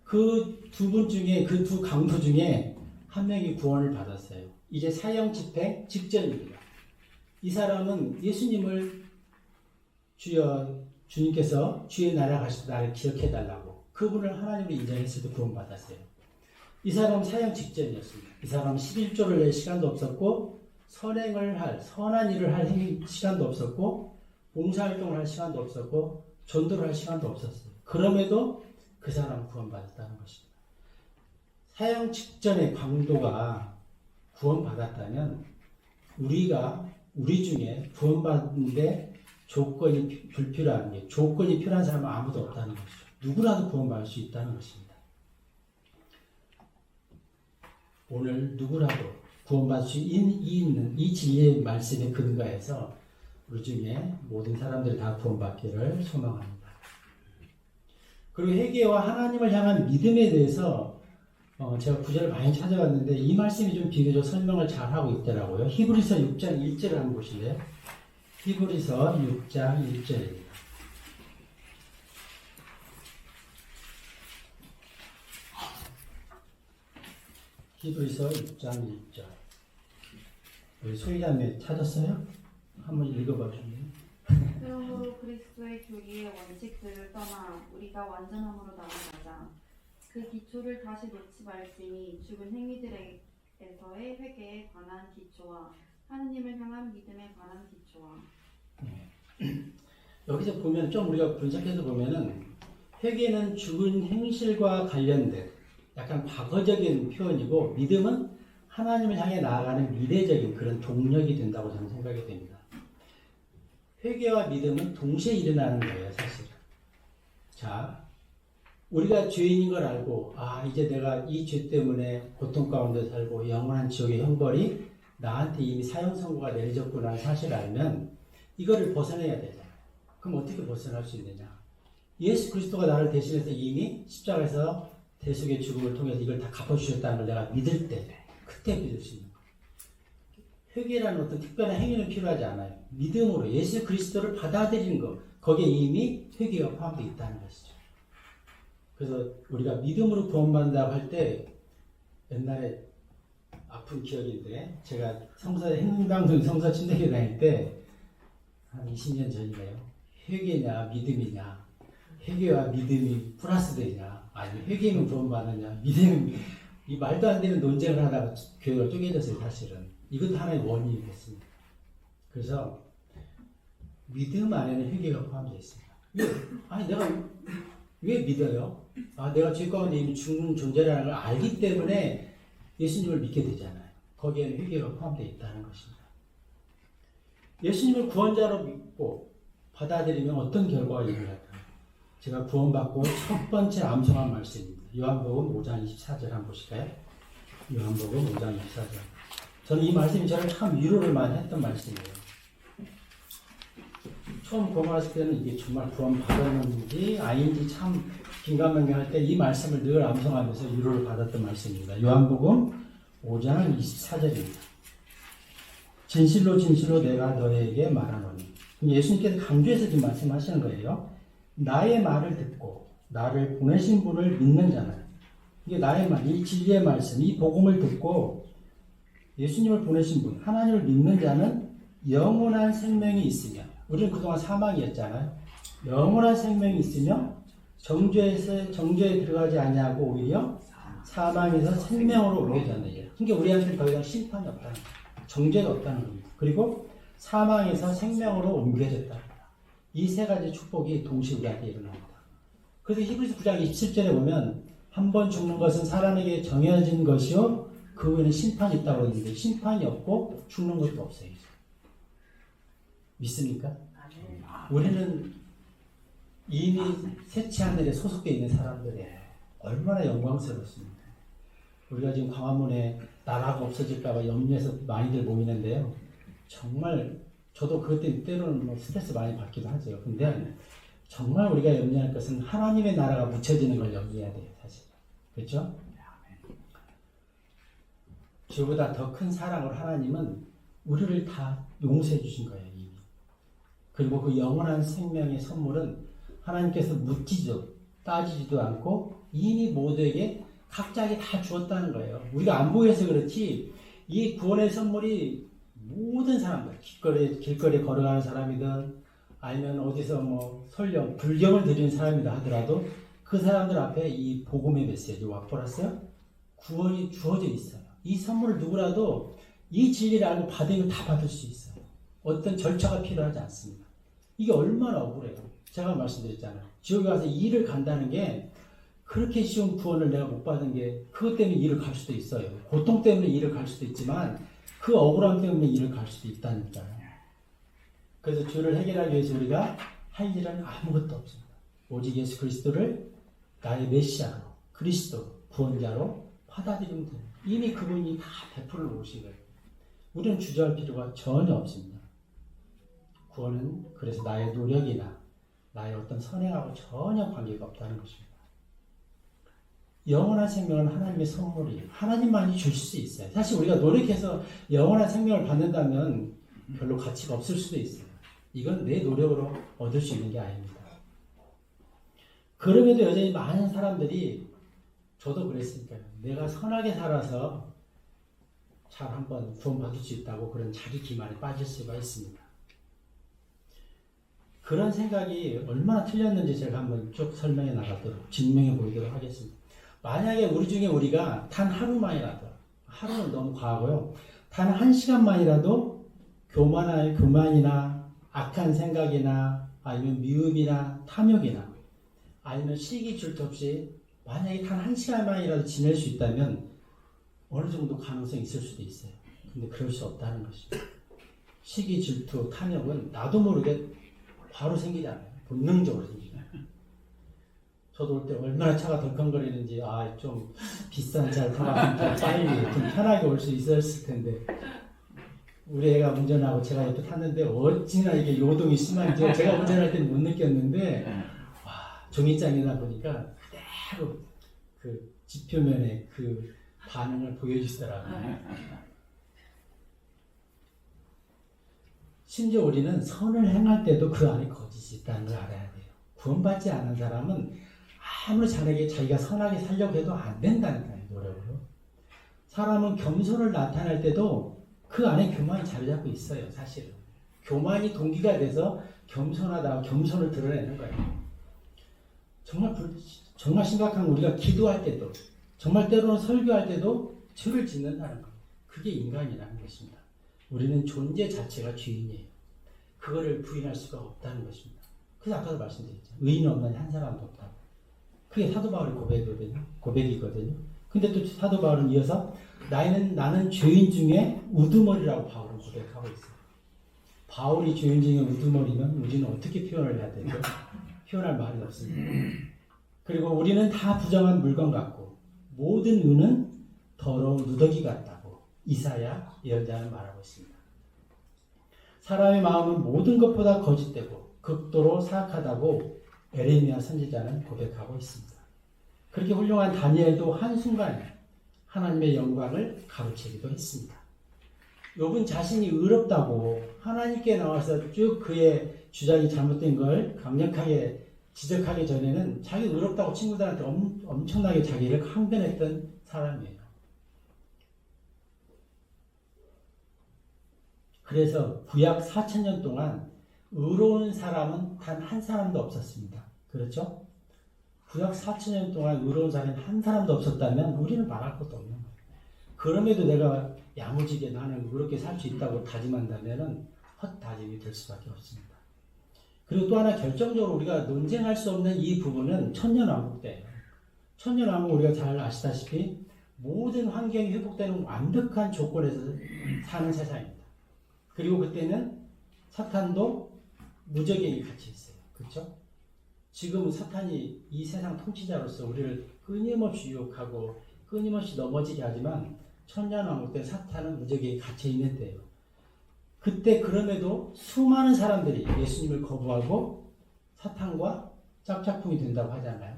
S1: 그 두 분 중에, 그 두 강도 중에 한 명이 구원을 받았어요. 이제 사형 집행 직전입니다. 이 사람은 예수님을 주님께서 주의 나라 가실 때 나를 기억해 달라고 그분을 하나님으로 인정했을 때 구원받았어요. 이 사람은 사형 직전이었습니다. 이 사람은 11조를 낼 시간도 없었고 선한 일을 할 시간도 없었고 봉사활동을 할 시간도 없었고 전도를 할 시간도 없었어요. 그럼에도 그 사람은 구원받았다는 것입니다. 사형 직전의 강도가 구원받았다면 우리 중에 구원받는데 조건이 필요한 사람은 아무도 없다는 것이죠. 누구라도 구원받을 수 있다는 것입니다. 오늘 누구라도 구원받을 수 있는 이 진리의 말씀에 근거해서 우리 중에 모든 사람들이 다 구원받기를 소망합니다. 그리고 회개와 하나님을 향한 믿음에 대해서 제가 구절을 많이 찾아봤는데 이 말씀이 좀 비교적 설명을 잘 하고 있더라고요. 히브리서 6장 1절을 한번 보실래요? 히브리서 6장 1절입니다. 히브리서 6장 1절. 우리 소희자매 찾았어요? 한번 읽어봐 주세요.
S3: 그러므로 그리스도의 교리의 원칙들을 떠나 우리가 완전함으로 나아가자. 그 기초를 다시 놓지 말지니 죽은 행위들에서의 회개에 관한 기초와 하느님을 향한 믿음에 관한 기초와.
S1: 여기서 보면 좀 우리가 분석해서 보면은 회개는 죽은 행실과 관련된 약간 과거적인 표현이고 믿음은 하나님을 향해 나아가는 미래적인 그런 동력이 된다고 저는 생각이 됩니다. 회개와 믿음은 동시에 일어나는 거예요, 사실. 자, 우리가 죄인인 걸 알고, 이제 내가 이 죄 때문에 고통 가운데 살고 영원한 지옥의 형벌이 나한테 이미 사형 선고가 내려졌구나 사실을 알면 이거를 벗어내야 되잖아요. 그럼 어떻게 벗어날 수 있느냐? 예수 그리스도가 나를 대신해서 이미 십자가에서 대속의 죽음을 통해서 이걸 다 갚아주셨다는 걸 내가 믿을 때, 그때 믿을 수 있는 거예요. 회개라는 어떤 특별한 행위는 필요하지 않아요. 믿음으로 예수 그리스도를 받아들이는 것, 거기에 이미 회개가 포함되어 있다는 것이죠. 그래서 우리가 믿음으로 구원받는다고 할 때 옛날에 아픈 기억인데 제가 행방동 성서 침례교 다닐 때 한 20년 전이래요. 회개냐 믿음이냐, 회개와 믿음이 플러스 되냐, 아니 회개는 구원받느냐, 믿음은 이 말도 안 되는 논쟁을 하다가 교회가 쪼개졌어요. 사실은 이것도 하나의 원인이 됐습니다. 그래서 믿음 안에는 회개가 포함되어 있습니다. 내가 왜 믿어요? 내가 죄 가운데 이미 죽는 존재라는 걸 알기 때문에 예수님을 믿게 되잖아요. 거기에는 회개가 포함되어 있다는 것입니다. 예수님을 구원자로 믿고 받아들이면 어떤 결과가 일어날까요? 제가 구원받고 첫 번째 암송한 말씀입니다. 요한복음 5장 24절 한번 보실까요? 요한복음 5장 24절. 저는 이 말씀이 저를 참 위로를 많이 했던 말씀이에요. 처음 구원받았을 때는 이게 정말 구원받았는지 아닌지 참 긴가민가할 때 이 말씀을 늘 암송하면서 위로를 받았던 말씀입니다. 요한복음 5장 24절입니다. 진실로 진실로 내가 너에게 말하노니. 예수님께서 강조해서 지금 말씀하시는 거예요. 나의 말을 듣고 나를 보내신 분을 믿는 자는, 이게 나의 말, 이 진리의 말씀, 이 복음을 듣고 예수님을 보내신 분, 하나님을 믿는 자는 영원한 생명이 있으며, 우리는 그동안 사망이었잖아요. 영원한 생명이 있으며 정죄에 들어가지 아니하고 오히려 사망에서 생명으로 오게 되는 거예요. 그러니까 우리한테는 더 이상 심판이 없다는 거예요. 정죄가 없다는 겁니다. 그리고 사망에서 생명으로 옮겨졌다. 이 세 가지 축복이 동시에 우리한테 일어납니다. 그래서 히브리서 9장 27절에 보면 한 번 죽는 것은 사람에게 정해진 것이요 그 후에는 심판이 있다고 했는데 심판이 없고 죽는 것도 없어요. 이제. 믿습니까? 우리는 이미 새치 하늘에 소속되어 있는 사람들이에요. 얼마나 영광스럽습니다. 우리가 지금 광화문에 나라가 없어질까봐 염려해서 많이들 모이는데요. 정말 저도 그것 때문에 때로는 뭐 스트레스 많이 받기도 하죠. 근데 정말 우리가 염려할 것은 하나님의 나라가 묻혀지는 걸 염려해야 돼요. 사실. 그렇죠? 주보다 더 큰 사랑으로 하나님은 우리를 다 용서해 주신 거예요. 이미. 그리고 그 영원한 생명의 선물은 하나님께서 묻지도 따지지도 않고 이미 모두에게 각자에게 다 주었다는 거예요. 우리가 안 보여서 그렇지 이 구원의 선물이 모든 사람들, 길거리에 걸어가는 사람이든 아니면 어디서 뭐 설령 불경을 드리는 사람이라 하더라도 그 사람들 앞에 이 복음의 메시지 와포라스요 구원이 주어져 있어요. 이 선물을 누구라도 이 진리를 알고 받으면 다 받을 수 있어요. 어떤 절차가 필요하지 않습니다. 이게 얼마나 억울해요. 제가 말씀드렸잖아요. 지옥에 가서 일을 간다는 게 그렇게 쉬운 구원을 내가 못 받은 게 그것 때문에 일을 갈 수도 있어요. 고통 때문에 일을 갈 수도 있지만 그 억울함 때문에 일을 갈 수도 있다니까요. 그래서 죄를 해결하기 위해서 우리가 할 일은 아무것도 없습니다. 오직 예수 그리스도를 나의 메시아로 그리스도 구원자로 받아들이면 돼요. 이미 그분이 다 베풀어 놓으신 거예요. 우리는 주저할 필요가 전혀 없습니다. 구원은 그래서 나의 노력이나 나의 어떤 선행하고 전혀 관계가 없다는 것입니다. 영원한 생명은 하나님의 선물이에요. 하나님만이 주실 수 있어요. 사실 우리가 노력해서 영원한 생명을 받는다면 별로 가치가 없을 수도 있어요. 이건 내 노력으로 얻을 수 있는 게 아닙니다. 그럼에도 여전히 많은 사람들이 저도 그랬으니까요. 내가 선하게 살아서 잘 한번 구원받을 수 있다고 그런 자기 기만에 빠질 수가 있습니다. 그런 생각이 얼마나 틀렸는지 제가 한번 쭉 설명해 나가도록 증명해 보이도록 하겠습니다. 만약에 우리 중에 우리가 단 하루만이라도, 하루는 너무 과하고요, 단 1시간만이라도 교만이나 악한 생각이나 아니면 미움이나 탐욕이나 아니면 시기 질투 없이 만약에 단 1시간만이라도 지낼 수 있다면 어느 정도 가능성이 있을 수도 있어요. 근데 그럴 수 없다는 것입니다. 시기 질투 탐욕은 나도 모르게 바로 생기지 않아요. 본능적으로 생기잖아요. 저도 올 때 얼마나 차가 덜컹거리는지 좀 비싼 차를 타면 좀 빨리 좀 편하게 올 수 있었을 텐데 우리 애가 운전하고 제가 옆에 탔는데 어찌나 이게 요동이 심한지 제가 운전할 때는 못 느꼈는데 종이장이다 보니까 그대로 그 지표면에 그 반응을 보여주시더라고요. 심지어 우리는 선을 행할 때도 그 안에 거짓이 있다는 걸 알아야 돼요. 구원받지 않은 사람은 아무리 자기가 선하게 살려고 해도 안 된다니까요. 노력으로. 사람은 겸손을 나타낼 때도 그 안에 교만이 자리 잡고 있어요. 사실은. 교만이 동기가 돼서 겸손하다고 겸손을 드러내는 거예요. 정말 심각한 우리가 기도할 때도 정말 때로는 설교할 때도 죄를 짓는다는 거예요. 그게 인간이라는 것입니다. 우리는 존재 자체가 죄인이에요. 그거를 부인할 수가 없다는 것입니다. 그래서 아까도 말씀드렸죠. 의인 없는 한 사람도 없다고. 그게 사도 바울의 고백이거든요. 근데 또 사도 바울은 이어서 나는 죄인 중에 우두머리라고 바울은 고백하고 있어요. 바울이 죄인 중에 우두머리면 우리는 어떻게 표현을 해야 되죠? 표현할 말이 없습니다. 그리고 우리는 다 부정한 물건 같고 모든 의는 더러운 누더기 같다고 이사야 예언자는 말하고 있습니다. 사람의 마음은 모든 것보다 거짓되고 극도로 사악하다고 에레미야 선지자는 고백하고 있습니다. 그렇게 훌륭한 다니엘도 한순간 하나님의 영광을 가로채기도 했습니다. 욥은 자신이 의롭다고 하나님께 나와서 쭉 그의 주장이 잘못된 걸 강력하게 지적하기 전에는 자기 의롭다고 친구들한테 엄청나게 자기를 항변했던 사람이에요. 그래서 구약 4,000년 동안 의로운 사람은 단 한 사람도 없었습니다. 그렇죠? 구약 4,000년 동안 의로운 사람이 한 사람도 없었다면 우리는 말할 것도 없는 거예요. 그럼에도 내가 야무지게 나는 의롭게 살 수 있다고 다짐한다면 헛다짐이 될 수밖에 없습니다. 그리고 또 하나 결정적으로 우리가 논쟁할 수 없는 이 부분은 천년왕국 때예요. 천년왕국 우리가 잘 아시다시피 모든 환경이 회복되는 완벽한 조건에서 사는 세상입니다. 그리고 그때는 사탄도 무적행이 같이 있어요. 그렇죠? 지금은 사탄이 이 세상 통치자로서 우리를 끊임없이 유혹하고 끊임없이 넘어지게 하지만 천년왕국 때 사탄은 무적에 갇혀 있는 때예요. 그때 그럼에도 수많은 사람들이 예수님을 거부하고 사탄과 짝짝꿍이 된다고 하잖아요.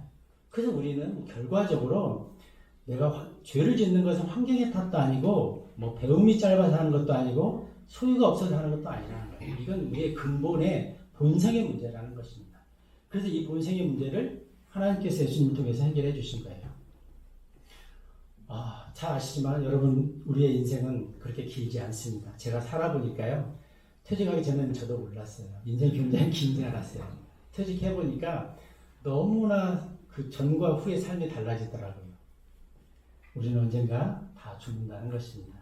S1: 그래서 우리는 결과적으로 내가 죄를 짓는 것은 환경의 탓도 아니고 뭐 배움이 짧아서 하는 것도 아니고 소유가 없어서 하는 것도 아니라는 거예요. 이건 우리의 근본의 본성의 문제라는 것입니다. 그래서 이 본성의 문제를 하나님께서 예수님을 통해서 해결해 주신 거예요. 잘 아시지만 여러분 우리의 인생은 그렇게 길지 않습니다. 제가 살아보니까요. 퇴직하기 전에는 저도 몰랐어요. 인생이 굉장히 긴 줄 알았어요. 퇴직해보니까 너무나 그 전과 후의 삶이 달라지더라고요. 우리는 언젠가 다 죽는다는 것입니다.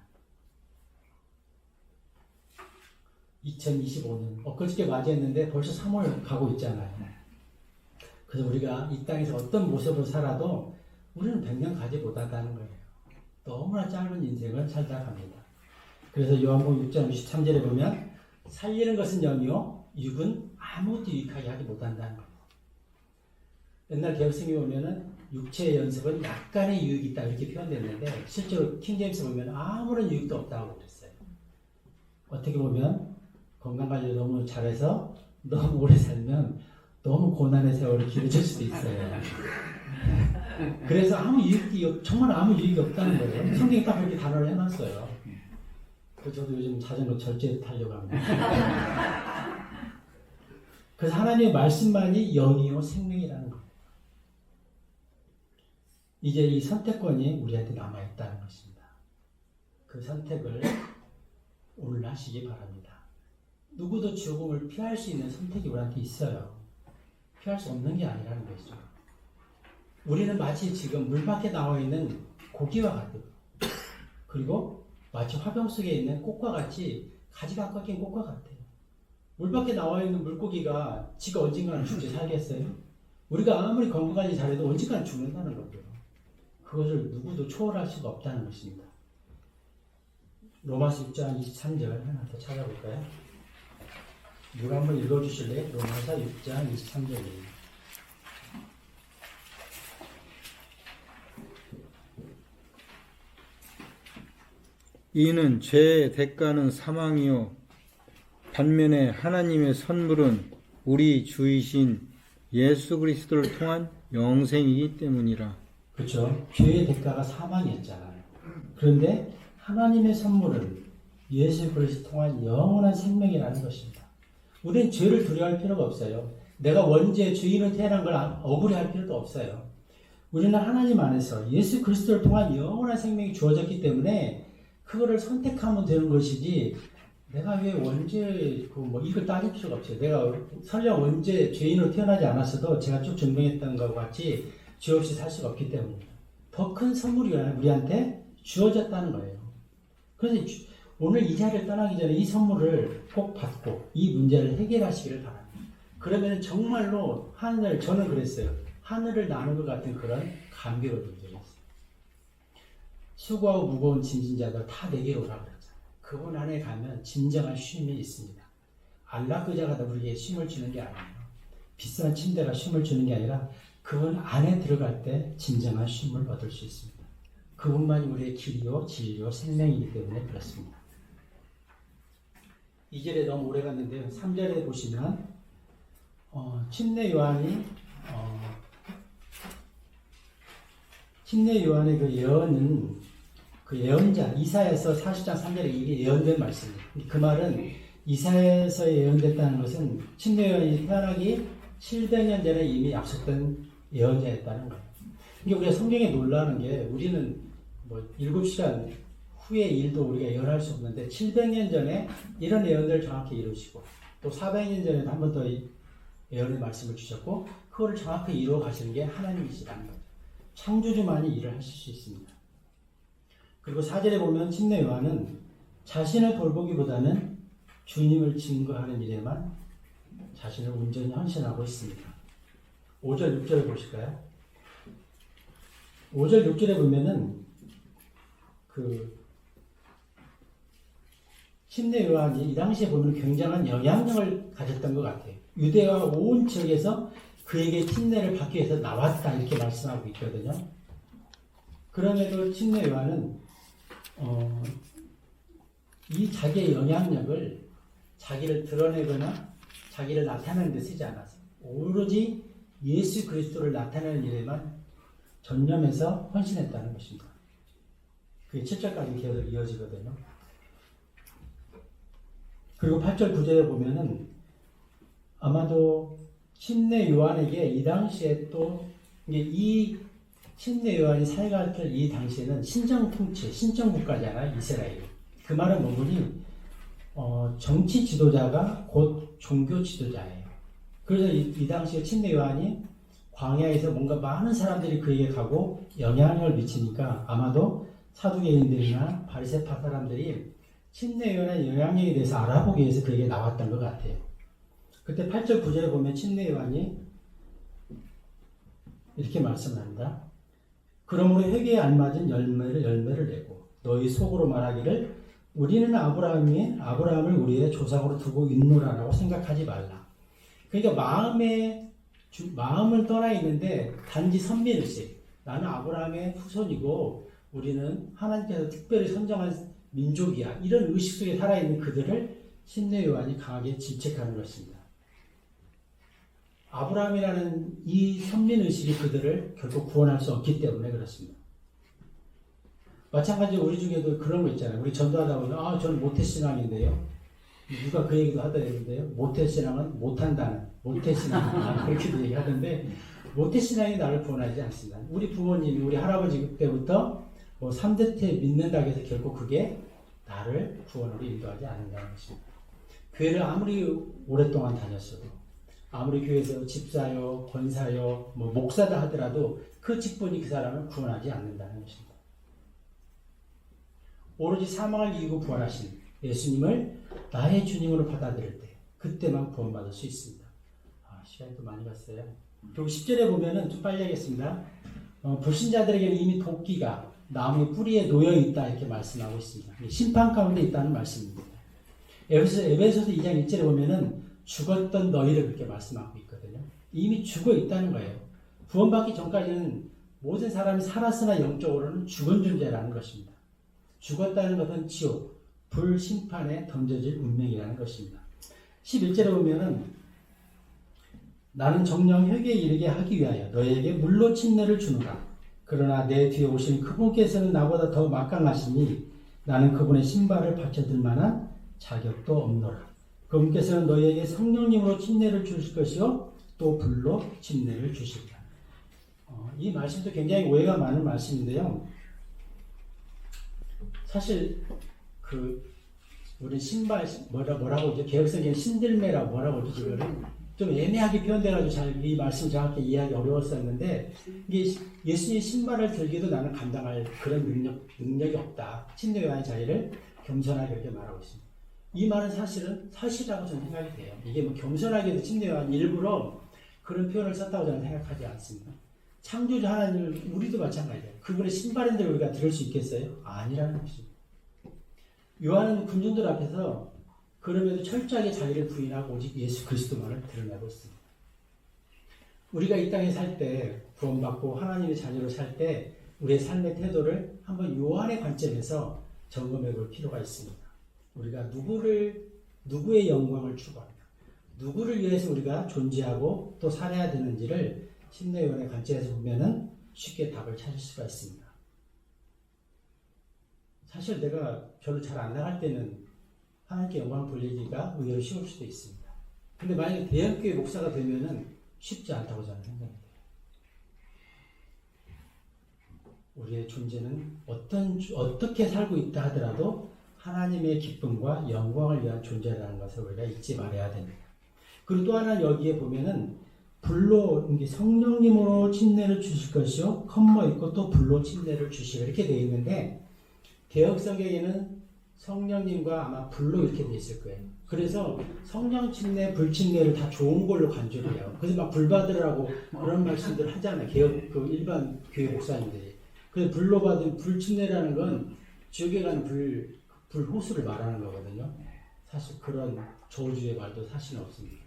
S1: 2025년 엊그저께 맞이했는데 벌써 3월 가고 있잖아요. 그래서 우리가 이 땅에서 어떤 모습으로 살아도 우리는 100년 가지 못한다는 거예요. 너무나 짧은 인생을 살다 갑니다. 그래서 요한복음 6장 23절에 보면 살리는 것은 영이요 육은 아무것도 유익하게 하지 못한다는 거예요. 옛날 개혁성에 보면은 육체의 연습은 약간의 유익이 있다 이렇게 표현됐는데 실제로 킹제임스 보면 아무런 유익도 없다고 그랬어요. 어떻게 보면 건강관리를 너무 잘해서 너무 오래 살면 너무 고난의 세월을 길어질 수도 있어요. 그래서 정말 아무 유익이 없다는 거예요. 성경이 딱 그렇게 단어를 해놨어요. 그래서 저도 요즘 자전거 절제 타려고 합니다. 그래서 하나님의 말씀만이 영이요 생명이라는 거예요. 이제 이 선택권이 우리한테 남아있다는 것입니다. 그 선택을 오늘 하시기 바랍니다. 누구도 죽음을 피할 수 있는 선택이 우리한테 있어요. 피할 수 없는 게 아니라는 것이죠. 우리는 마치 지금 물 밖에 나와 있는 고기와 같아요. 그리고 마치 화병 속에 있는 꽃과 같이 가지가 꺾인 꽃과 같아요. 물 밖에 나와 있는 물고기가 지가 언젠가는 죽지 살겠어요? 우리가 아무리 건강관리 잘해도 언젠가는 죽는다는 거고요. 그것을 누구도 초월할 수가 없다는 것입니다. 로마서 6장 23절 하나 더 찾아볼까요? 누가 한번 읽어주실래요? 로마서 6장 23절이에요.
S4: 이는 죄의 대가는 사망이요 반면에 하나님의 선물은 우리 주이신 예수 그리스도를 통한 영생이기 때문이라.
S1: 그렇죠. 죄의 대가가 사망이었잖아요. 그런데 하나님의 선물은 예수 그리스도 통한 영원한 생명이라는 것입니다. 우리는 죄를 두려워할 필요가 없어요. 내가 원죄 주인으로 태어난 걸 억울해할 필요도 없어요. 우리는 하나님 안에서 예수 그리스도를 통한 영원한 생명이 주어졌기 때문에 그거를 선택하면 되는 것이지 내가 왜 원죄 이걸 따질 필요가 없어요. 내가 설령 원죄 죄인으로 태어나지 않았어도 제가 쭉 증명했던 것과 같이 죄 없이 살 수가 없기 때문입니다. 더 큰 선물이 우리한테 주어졌다는 거예요. 그래서 오늘 이 자리를 떠나기 전에 이 선물을 꼭 받고 이 문제를 해결하시기를 바랍니다. 그러면 정말로 저는 그랬어요. 하늘을 나는 것 같은 그런 감격을 느꼈어요. 수고하고 무거운 짐진 자들 다 내게로 오라고 그랬잖아요. 그분 안에 가면 진정한 쉼이 있습니다. 안락의자가 우리에게 쉼을 주는 게 아니에요. 비싼 침대가 쉼을 주는 게 아니라 그분 안에 들어갈 때 진정한 쉼을 얻을 수 있습니다. 그분만이 우리의 길이요 진리요 생명이기 때문에 그렇습니다. 2절에 너무 오래 갔는데요. 3절에 보시면 침례 요한의 그 예언은 그 예언자 이사야서 40장 3절에 이게 예언된 말씀입니다. 그 말은 이사야에서 예언됐다는 것은 침례 요한이 태어나기 700년 전에 이미 약속된 예언자였다는 거예요. 그러니까 우리가 성경에 놀라는 게 우리는 7시간 후의 일도 우리가 예언할 수 없는데 700년 전에 이런 예언들을 정확히 이루시고 또 400년 전에도 한 번 더 예언의 말씀을 주셨고 그거를 정확히 이루어 가시는 게 하나님이시라는 거죠. 창조주만이 일을 하실 수 있습니다. 그리고 4절에 보면 침례 요한은 자신을 돌보기보다는 주님을 증거하는 일에만 자신을 온전히 헌신하고 있습니다. 5절, 6절을 보실까요? 5절, 6절에 보면은 침례 요한이 이 당시에 보면 굉장한 영향력을 가졌던 것 같아요. 유대와 온 지역에서 그에게 침례를 받기 위해서 나왔다 이렇게 말씀하고 있거든요. 그럼에도 침례 요한은 이 자기의 영향력을 자기를 드러내거나 자기를 나타내는 데 쓰지 않았어요. 오로지 예수 그리스도를 나타내는 일에만 전념해서 헌신했다는 것입니다. 그게 7절까지 계속 이어지거든요. 그리고 8절 9절에 보면은 아마도 침례 요한에게 이 당시에 또 이 침례 요한이 살아갈 이 당시에는 신정 통치, 신정 국가잖아요, 이스라엘. 그 말은 뭐니? 정치 지도자가 곧 종교 지도자예요. 그래서 이 당시에 침례 요한이 광야에서 뭔가 많은 사람들이 그에게 가고 영향력을 미치니까 아마도 사두개인들이나 바리새파 사람들이 침례 요한의 영향력에 대해서 알아보기 위해서 그에게 나왔던 것 같아요. 그때 8절 9절에 보면 침례 요한이 이렇게 말씀합니다. 그러므로 회개에 알맞은 열매를 내고 너희 속으로 말하기를 우리는 아브라함을 우리의 조상으로 두고 있노라라고 생각하지 말라. 그러니까 마음을 떠나 있는데 단지 선민의식. 나는 아브라함의 후손이고 우리는 하나님께서 특별히 선정한 민족이야. 이런 의식 속에 살아있는 그들을 침례 요한이 강하게 질책하는 것입니다. 아브라함이라는 이 선민의식이 그들을 결국 구원할 수 없기 때문에 그렇습니다. 마찬가지로 우리 중에도 그런 거 있잖아요. 우리 전도하다 보면 저는 모태신앙인데요. 누가 그 얘기도 하더랬는데요. 모태신앙은 못한다는 모태신앙 그렇게도 얘기하던데 모태신앙이 나를 구원하지 않습니다. 우리 부모님이 우리 할아버지 때부터 3대 때 믿는다고 해서 결국 그게 나를 구원으로 인도하지 않는다는 것입니다. 교회를 아무리 오랫동안 다녔어도 아무리 교회에서 집사요, 권사요, 목사다 하더라도 그 직분이 그 사람을 구원하지 않는다는 것입니다. 오로지 사망을 이기고 부활하신 예수님을 나의 주님으로 받아들일 때 그때만 구원받을 수 있습니다. 시간이 또 많이 갔어요. 그리고 10절에 보면은 좀 빨리 하겠습니다. 불신자들에게는 이미 도끼가 나무의 뿌리에 놓여 있다 이렇게 말씀하고 있습니다. 심판 가운데 있다는 말씀입니다. 에베소서 2장 1절에 보면은 죽었던 너희를 그렇게 말씀하고 있거든요. 이미 죽어 있다는 거예요. 구원받기 전까지는 모든 사람이 살았으나 영적으로는 죽은 존재라는 것입니다. 죽었다는 것은 지옥, 불심판에 던져질 운명이라는 것입니다. 11절에 보면은 나는 정령 회개에 이르게 하기 위하여 너희에게 물로 침례를 주노라. 그러나 내 뒤에 오신 그분께서는 나보다 더 막강하시니 나는 그분의 신발을 받쳐들 만한 자격도 없노라. 그분께서는 너희에게 성령님으로 침례를 주실 것이요 또 불로 침례를 주시리라. 이 말씀도 굉장히 오해가 많은 말씀인데요. 사실 우리 신발 뭐라고 하죠? 개혁성경 신들매라 뭐라고 하죠? 지금 좀 애매하게 표현돼가지고 잘 이 말씀 정확히 이해하기 어려웠었는데 이게 예수님의 신발을 들기도 나는 감당할 그런 능력이 없다. 침례 요한의 자리를 겸손하게 그렇게 말하고 있습니다. 이 말은 사실은 사실이라고 저는 생각이 돼요. 이게 겸손하게도 침례 요한이 일부러 그런 표현을 썼다고 저는 생각하지 않습니다. 창조주 하나님을 우리도 마찬가지예요. 그분의 신발인데 우리가 들을 수 있겠어요? 아니라는 것입니다. 요한은 군중들 앞에서 그럼에도 철저하게 자기를 부인하고 오직 예수 그리스도만을 드러내고 있습니다. 우리가 이 땅에 살 때 구원받고 하나님의 자녀로 살 때 우리의 삶의 태도를 한번 요한의 관점에서 점검해 볼 필요가 있습니다. 우리가 누구의 영광을 추구하며 누구를 위해서 우리가 존재하고 또 살아야 되는지를 침례 요한의 관점에서 보면은 쉽게 답을 찾을 수가 있습니다. 사실 내가 별로 잘 안 나갈 때는 하나님께 영광을 돌리기가 의외로 쉬울 수도 있습니다. 근데 만약에 대형교회 목사가 되면은 쉽지 않다고 저는 생각합니다. 우리의 존재는 어떻게 살고 있다 하더라도 하나님의 기쁨과 영광을 위한 존재라는 것을 우리가 잊지 말아야 됩니다. 그리고 또 하나 여기에 보면은 불로 성령님으로 침례를 주실 것이요 컴머 있고 또 불로 침례를 주시고 이렇게 되어 있는데 개혁성경에는 성령님과 아마 불로 이렇게 되어 있을 거예요. 그래서 성령 침례, 불 침례를 다 좋은 걸로 간주를 해요. 그래서 막 불 받으라고 그런 말씀들 하잖아요. 일반 교회 목사님들이. 그래서 불로 받은 불 침례라는 건 지옥에 가는 불 호수를 말하는 거거든요. 사실 그런 저주의 말도 사실은 없습니다.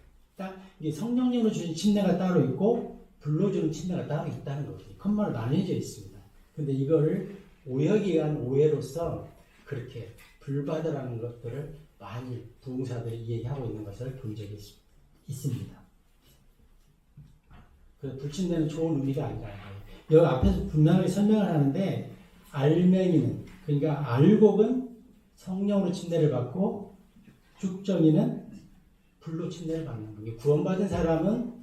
S1: 이게 성령님으로 주신 침례가 따로 있고 불로 주는 침례가 따로 있다는 거죠. 컴마로 나뉘어져 있습니다. 근데 이거를 오역에 의한 오해로서 그렇게 불받으라는 것들을 많이 부흥사들이 얘기하고 있는 것을 본 적이 있습니다. 그 불침례는 좋은 의미가 아니라는 거예요. 여기 앞에서 분명하게 설명을 하는데 알맹이는 그러니까 알곡은 성령으로 침례를 받고 죽정이는 불로 침례를 받는 거예요. 구원받은 사람은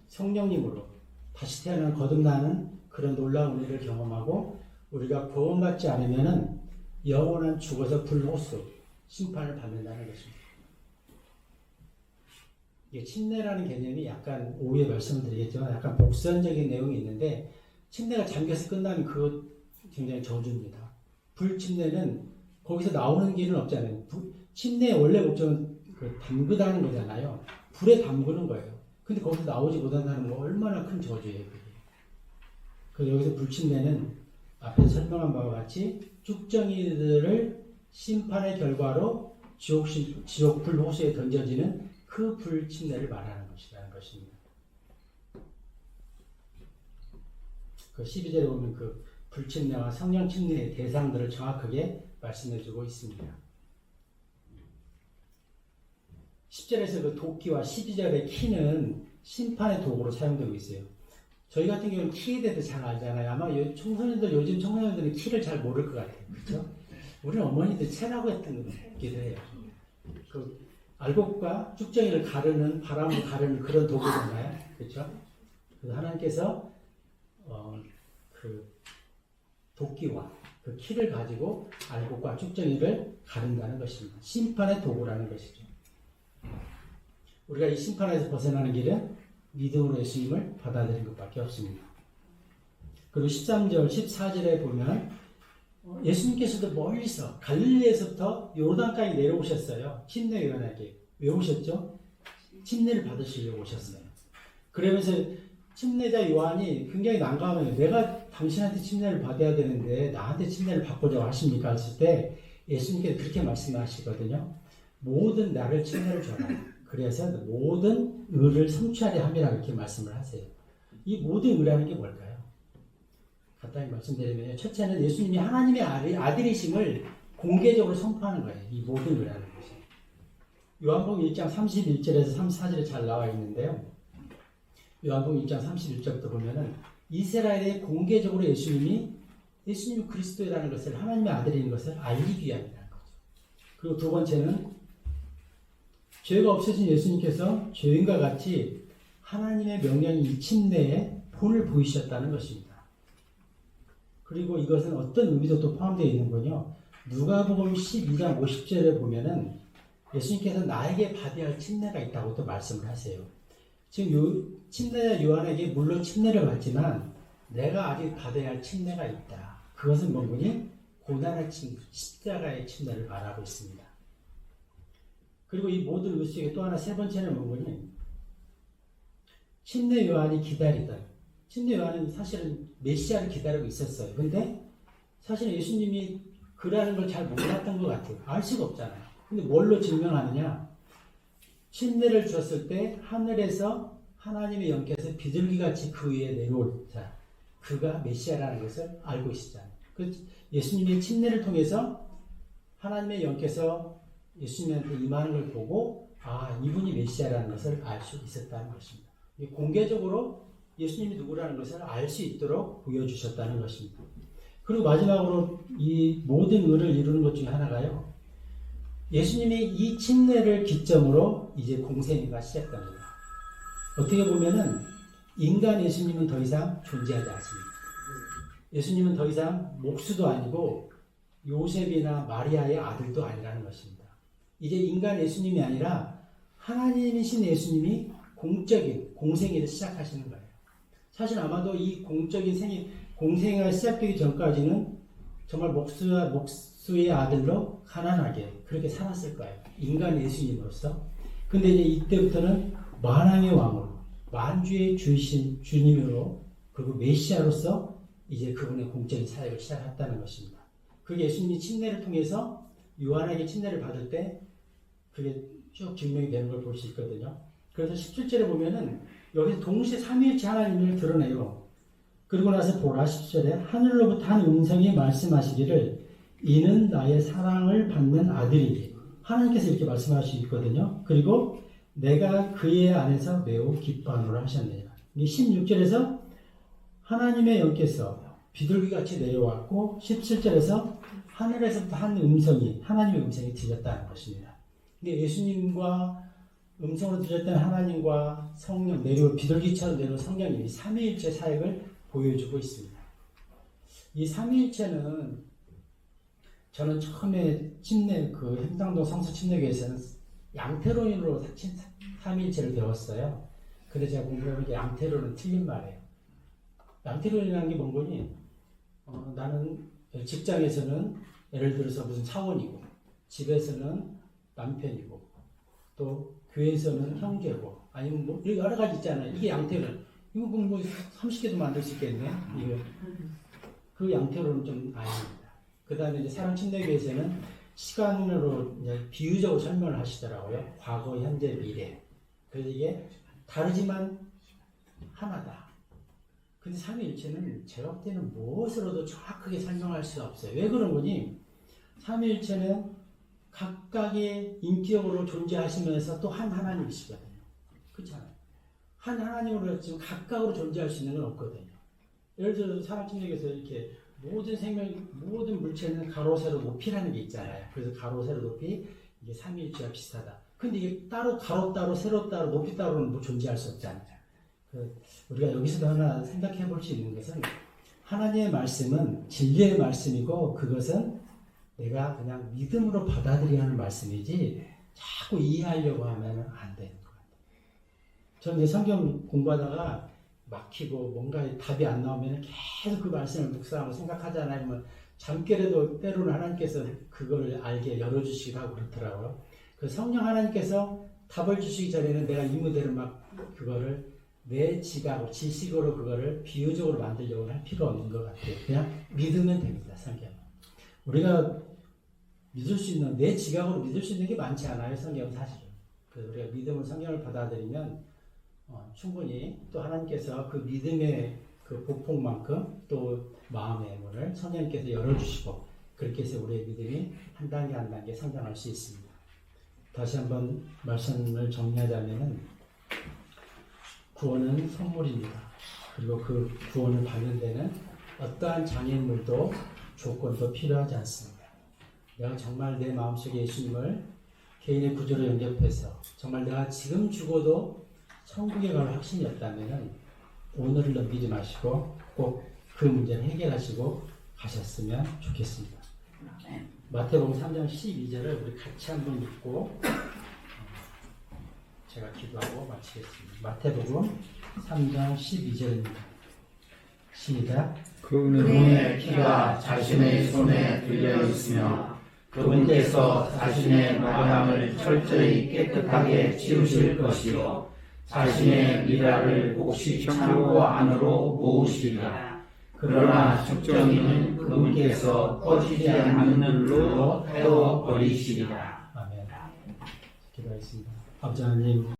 S1: 성령님으로 다시 태어나 거듭나는 그런 놀라운 은혜를 경험하고 우리가 구원받지 않으면은 영원한 죽어서 불호수 심판을 받는다는 것입니다. 이게 침례라는 개념이 약간 오후에 말씀을 드리겠지만 약간 복선적인 내용이 있는데 침례가 잠겨서 끝나면 그것 굉장히 저주입니다. 불침례는 거기서 나오는 길은 없잖아요. 침례의 원래 목적은 그 담그다는 거잖아요. 불에 담그는 거예요. 근데 거기서 나오지 못한다는 거 얼마나 큰 저주예요. 그게. 그래서 여기서 불침례는 앞에서 설명한 바와 같이 쭉정이들을 심판의 결과로 지옥 불호수에 던져지는 그 불침례를 말하는 것이라는 것입니다. 그 12절에 보면 그 불침례와 성령 침례의 대상들을 정확하게 말씀해주고 있습니다. 10절에서 그 도끼와 12절의 키는 심판의 도구로 사용되고 있어요. 저희 같은 경우는 키에 대해서 잘 알잖아요. 아마 요즘 청소년들은 키를 잘 모를 것 같아요. 그렇죠? 우리는 어머니들 채라고 했던 거기도 해요. 그 알곡과 쭉정이를 가르는 바람을 가르는 그런 도구잖아요. 그렇죠? 그래서 하나님께서 그 도끼와 그 키를 가지고 알곡과 쭉정이를 가른다는 것입니다. 심판의 도구라는 것이죠. 우리가 이 심판에서 벗어나는 길은 믿음으로 예수님을 받아들인 것밖에 없습니다. 그리고 13절, 14절에 보면 예수님께서도 멀리서 갈릴리에서부터 요르단까지 내려오셨어요. 침례 요한에게. 왜 오셨죠? 침례를 받으시려고 오셨어요. 그러면서 침례자 요한이 굉장히 난감해요. 내가 당신한테 침례를 받아야 되는데 나한테 침례를 받고자 하십니까? 했을 때 예수님께서 그렇게 말씀하시거든요. 모든 나를 침례를 줘라. 그래서 모든 의를 성취하려 함이라 이렇게 말씀을 하세요. 이 모든 의라는 게 뭘까요? 간단히 말씀드리면 첫째는 예수님이 하나님의 아들이심을 공개적으로 선포하는 거예요. 이 모든 의라는 것이. 요한복음 1장 31절에서 34절에 잘 나와 있는데요. 요한복음 1장 31절부터 보면은 이스라엘에 공개적으로 예수님이 그리스도라는 것을 하나님의 아들인 것을 알리기 위함이라는 거죠. 그리고 두 번째는 죄가 없어진 예수님께서 죄인과 같이 하나님의 명령인 이 침례에 본을 보이셨다는 것입니다. 그리고 이것은 어떤 의미도 또 포함되어 있는군요. 누가복음 12장 50절에 보면은 예수님께서 나에게 받아야 할 침례가 있다고 또 말씀을 하세요. 지금 침례자 요한에게 물론 침례를 받지만 내가 아직 받아야 할 침례가 있다. 그것은 뭐니? 고난의 침례, 십자가의 침례를 말하고 있습니다. 그리고 이 모든 의 속에 또 하나 세 번째는 뭐니? 침례 요한이 기다리던 침례 요한은 사실은 메시아를 기다리고 있었어요. 근데 사실은 예수님이 그라는 걸 잘 몰랐던 것 같아요. 알 수가 없잖아요. 근데 뭘로 증명하느냐? 침례를 주었을 때 하늘에서 하나님의 영께서 비둘기같이 그 위에 내려올 자, 그가 메시아라는 것을 알고 있었잖아요. 그 예수님의 침례를 통해서 하나님의 영께서 예수님한테 임하는 걸 보고 이분이 메시아라는 것을 알 수 있었다는 것입니다. 공개적으로 예수님이 누구라는 것을 알 수 있도록 보여주셨다는 것입니다. 그리고 마지막으로 이 모든 의를 이루는 것 중에 하나가요. 예수님이 이 침례를 기점으로 이제 공생애가 시작됩니다. 어떻게 보면은 인간 예수님은 더 이상 존재하지 않습니다. 예수님은 더 이상 목수도 아니고 요셉이나 마리아의 아들도 아니라는 것입니다. 이제 인간 예수님이 아니라 하나님이신 예수님이 공적인 공생애를 시작하시는 거예요. 사실 아마도 이 공생애가 시작되기 전까지는 정말 목수의 아들로 가난하게 그렇게 살았을 거예요. 인간 예수님으로서. 근데 이제 이때부터는 만왕의 왕으로, 만주의 주이신 주님으로, 그리고 메시아로서 이제 그분의 공적인 사역을 시작했다는 것입니다. 그게 예수님이 침례를 통해서 요한에게 침례를 받을 때 그게 쭉 증명이 되는 걸 볼 수 있거든요. 그래서 17절에 보면은 여기서 동시에 삼위일체 하나님을 드러내요. 그리고 나서 보라 10절에 하늘로부터 한 음성이 말씀하시기를 이는 나의 사랑을 받는 아들이니 하나님께서 이렇게 말씀하시고 있거든요. 그리고 내가 그의 안에서 매우 기뻐하노라 하셨느니라. 이게 16절에서 하나님의 영께서 비둘기같이 내려왔고 17절에서 하늘에서부터 한 음성이 하나님의 음성이 들렸다는 것입니다. 근데 예수님과 음성으로 들렸던 하나님과 성령 내려 비둘기처럼 내려온 성령님이 삼위일체 사역을 보여주고 있습니다. 이 삼위일체는 저는 처음에 침례 그 행당동 성서 침례교에서는 양태론으로 삼위일체를 배웠어요. 근데 제가 공부해보니까 양태론은 틀린 말이에요. 양태론이라는 게 뭔 거니? 나는 직장에서는 예를 들어서 무슨 사원이고 집에서는 남편이고 또 교회에서는 형제고 아니면 뭐 여러 가지 있잖아요. 이게 양태론. 이거 뭐 30개도 만들 수 있겠네. 이거. 그 양태론은 좀 아닙니다. 그 다음에 이제 사랑 침례교에서는 시간으로 이제 비유적으로 설명을 하시더라고요. 과거, 현재, 미래. 그래서 이게 다르지만 하나다. 근데 삼위일체는 제가 볼 때는 무엇으로도 정확하게 설명할 수가 없어요. 왜 그런 거니? 삼위일체는 각각의 인격으로 존재하시면서 또 한 하나님이시거든요. 그렇잖아요. 한 하나님으로 지금 각각으로 존재할 수 있는 건 없거든요. 예를 들어서 사랑침례에서 이렇게 모든 생명, 모든 물체는 가로, 세로, 높이라는 게 있잖아요. 그래서 가로, 세로, 높이, 이게 삼위일체와 비슷하다. 근데 이게 따로 가로 따로, 세로 따로, 높이 따로는 뭐 존재할 수 없잖아요. 우리가 여기서도 하나 생각해 볼 수 있는 것은 하나님의 말씀은 진리의 말씀이고 그것은 내가 그냥 믿음으로 받아들여야 하는 말씀이지 자꾸 이해하려고 하면 안 되는 것 같아요. 저는 이제 성경 공부하다가 막히고 뭔가 답이 안 나오면 계속 그 말씀을 묵상하고 생각하잖아요. 뭐 잠결에도 때로는 하나님께서 그걸 알게 열어주시기도 하고 그렇더라고요. 그 성령 하나님께서 답을 주시기 전에는 내가 이 무대를 막 그거를 내 지각으로, 지식으로 그거를 비유적으로 만들려고 할 필요 없는 것 같아요. 그냥 믿으면 됩니다, 성경은. 우리가 믿을 수 있는, 내 지각으로 믿을 수 있는 게 많지 않아요, 성경은 사실은. 그래서 우리가 믿음으로 성경을 받아들이면 충분히 또 하나님께서 그 믿음의 그 보폭만큼 또 마음의 문을 성령님께서 열어주시고 그렇게 해서 우리의 믿음이 한 단계 한 단계 성장할 수 있습니다. 다시 한번 말씀을 정리하자면은 구원은 선물입니다. 그리고 그 구원을 받는 데는 어떠한 장애물도 조건도 필요하지 않습니다. 내가 정말 내 마음속에 예수님을 개인의 구조로 영접해서 정말 내가 지금 죽어도 천국에 갈 확신이 없다면 오늘을 넘기지 마시고 꼭 그 문제를 해결하시고 가셨으면 좋겠습니다. 마태복음 3장 12절을 우리 같이 한번 읽고 제가 기도하고 마치겠습니다. 마태복음 3장 12절입니다. 시작.
S5: 그분의 피가 자신의 손에 들려 있으며 그분께서 자신의 마음을 철저히 깨끗하게 치우실 것이요 자신의 미라를 옥시 창고 안으로 모으시리라. 그러나 적정이는 그분께서 꺼지지 않는 불로 태워 버리시리라.
S1: 아멘. 기도하겠습니다. 아버지 하나님,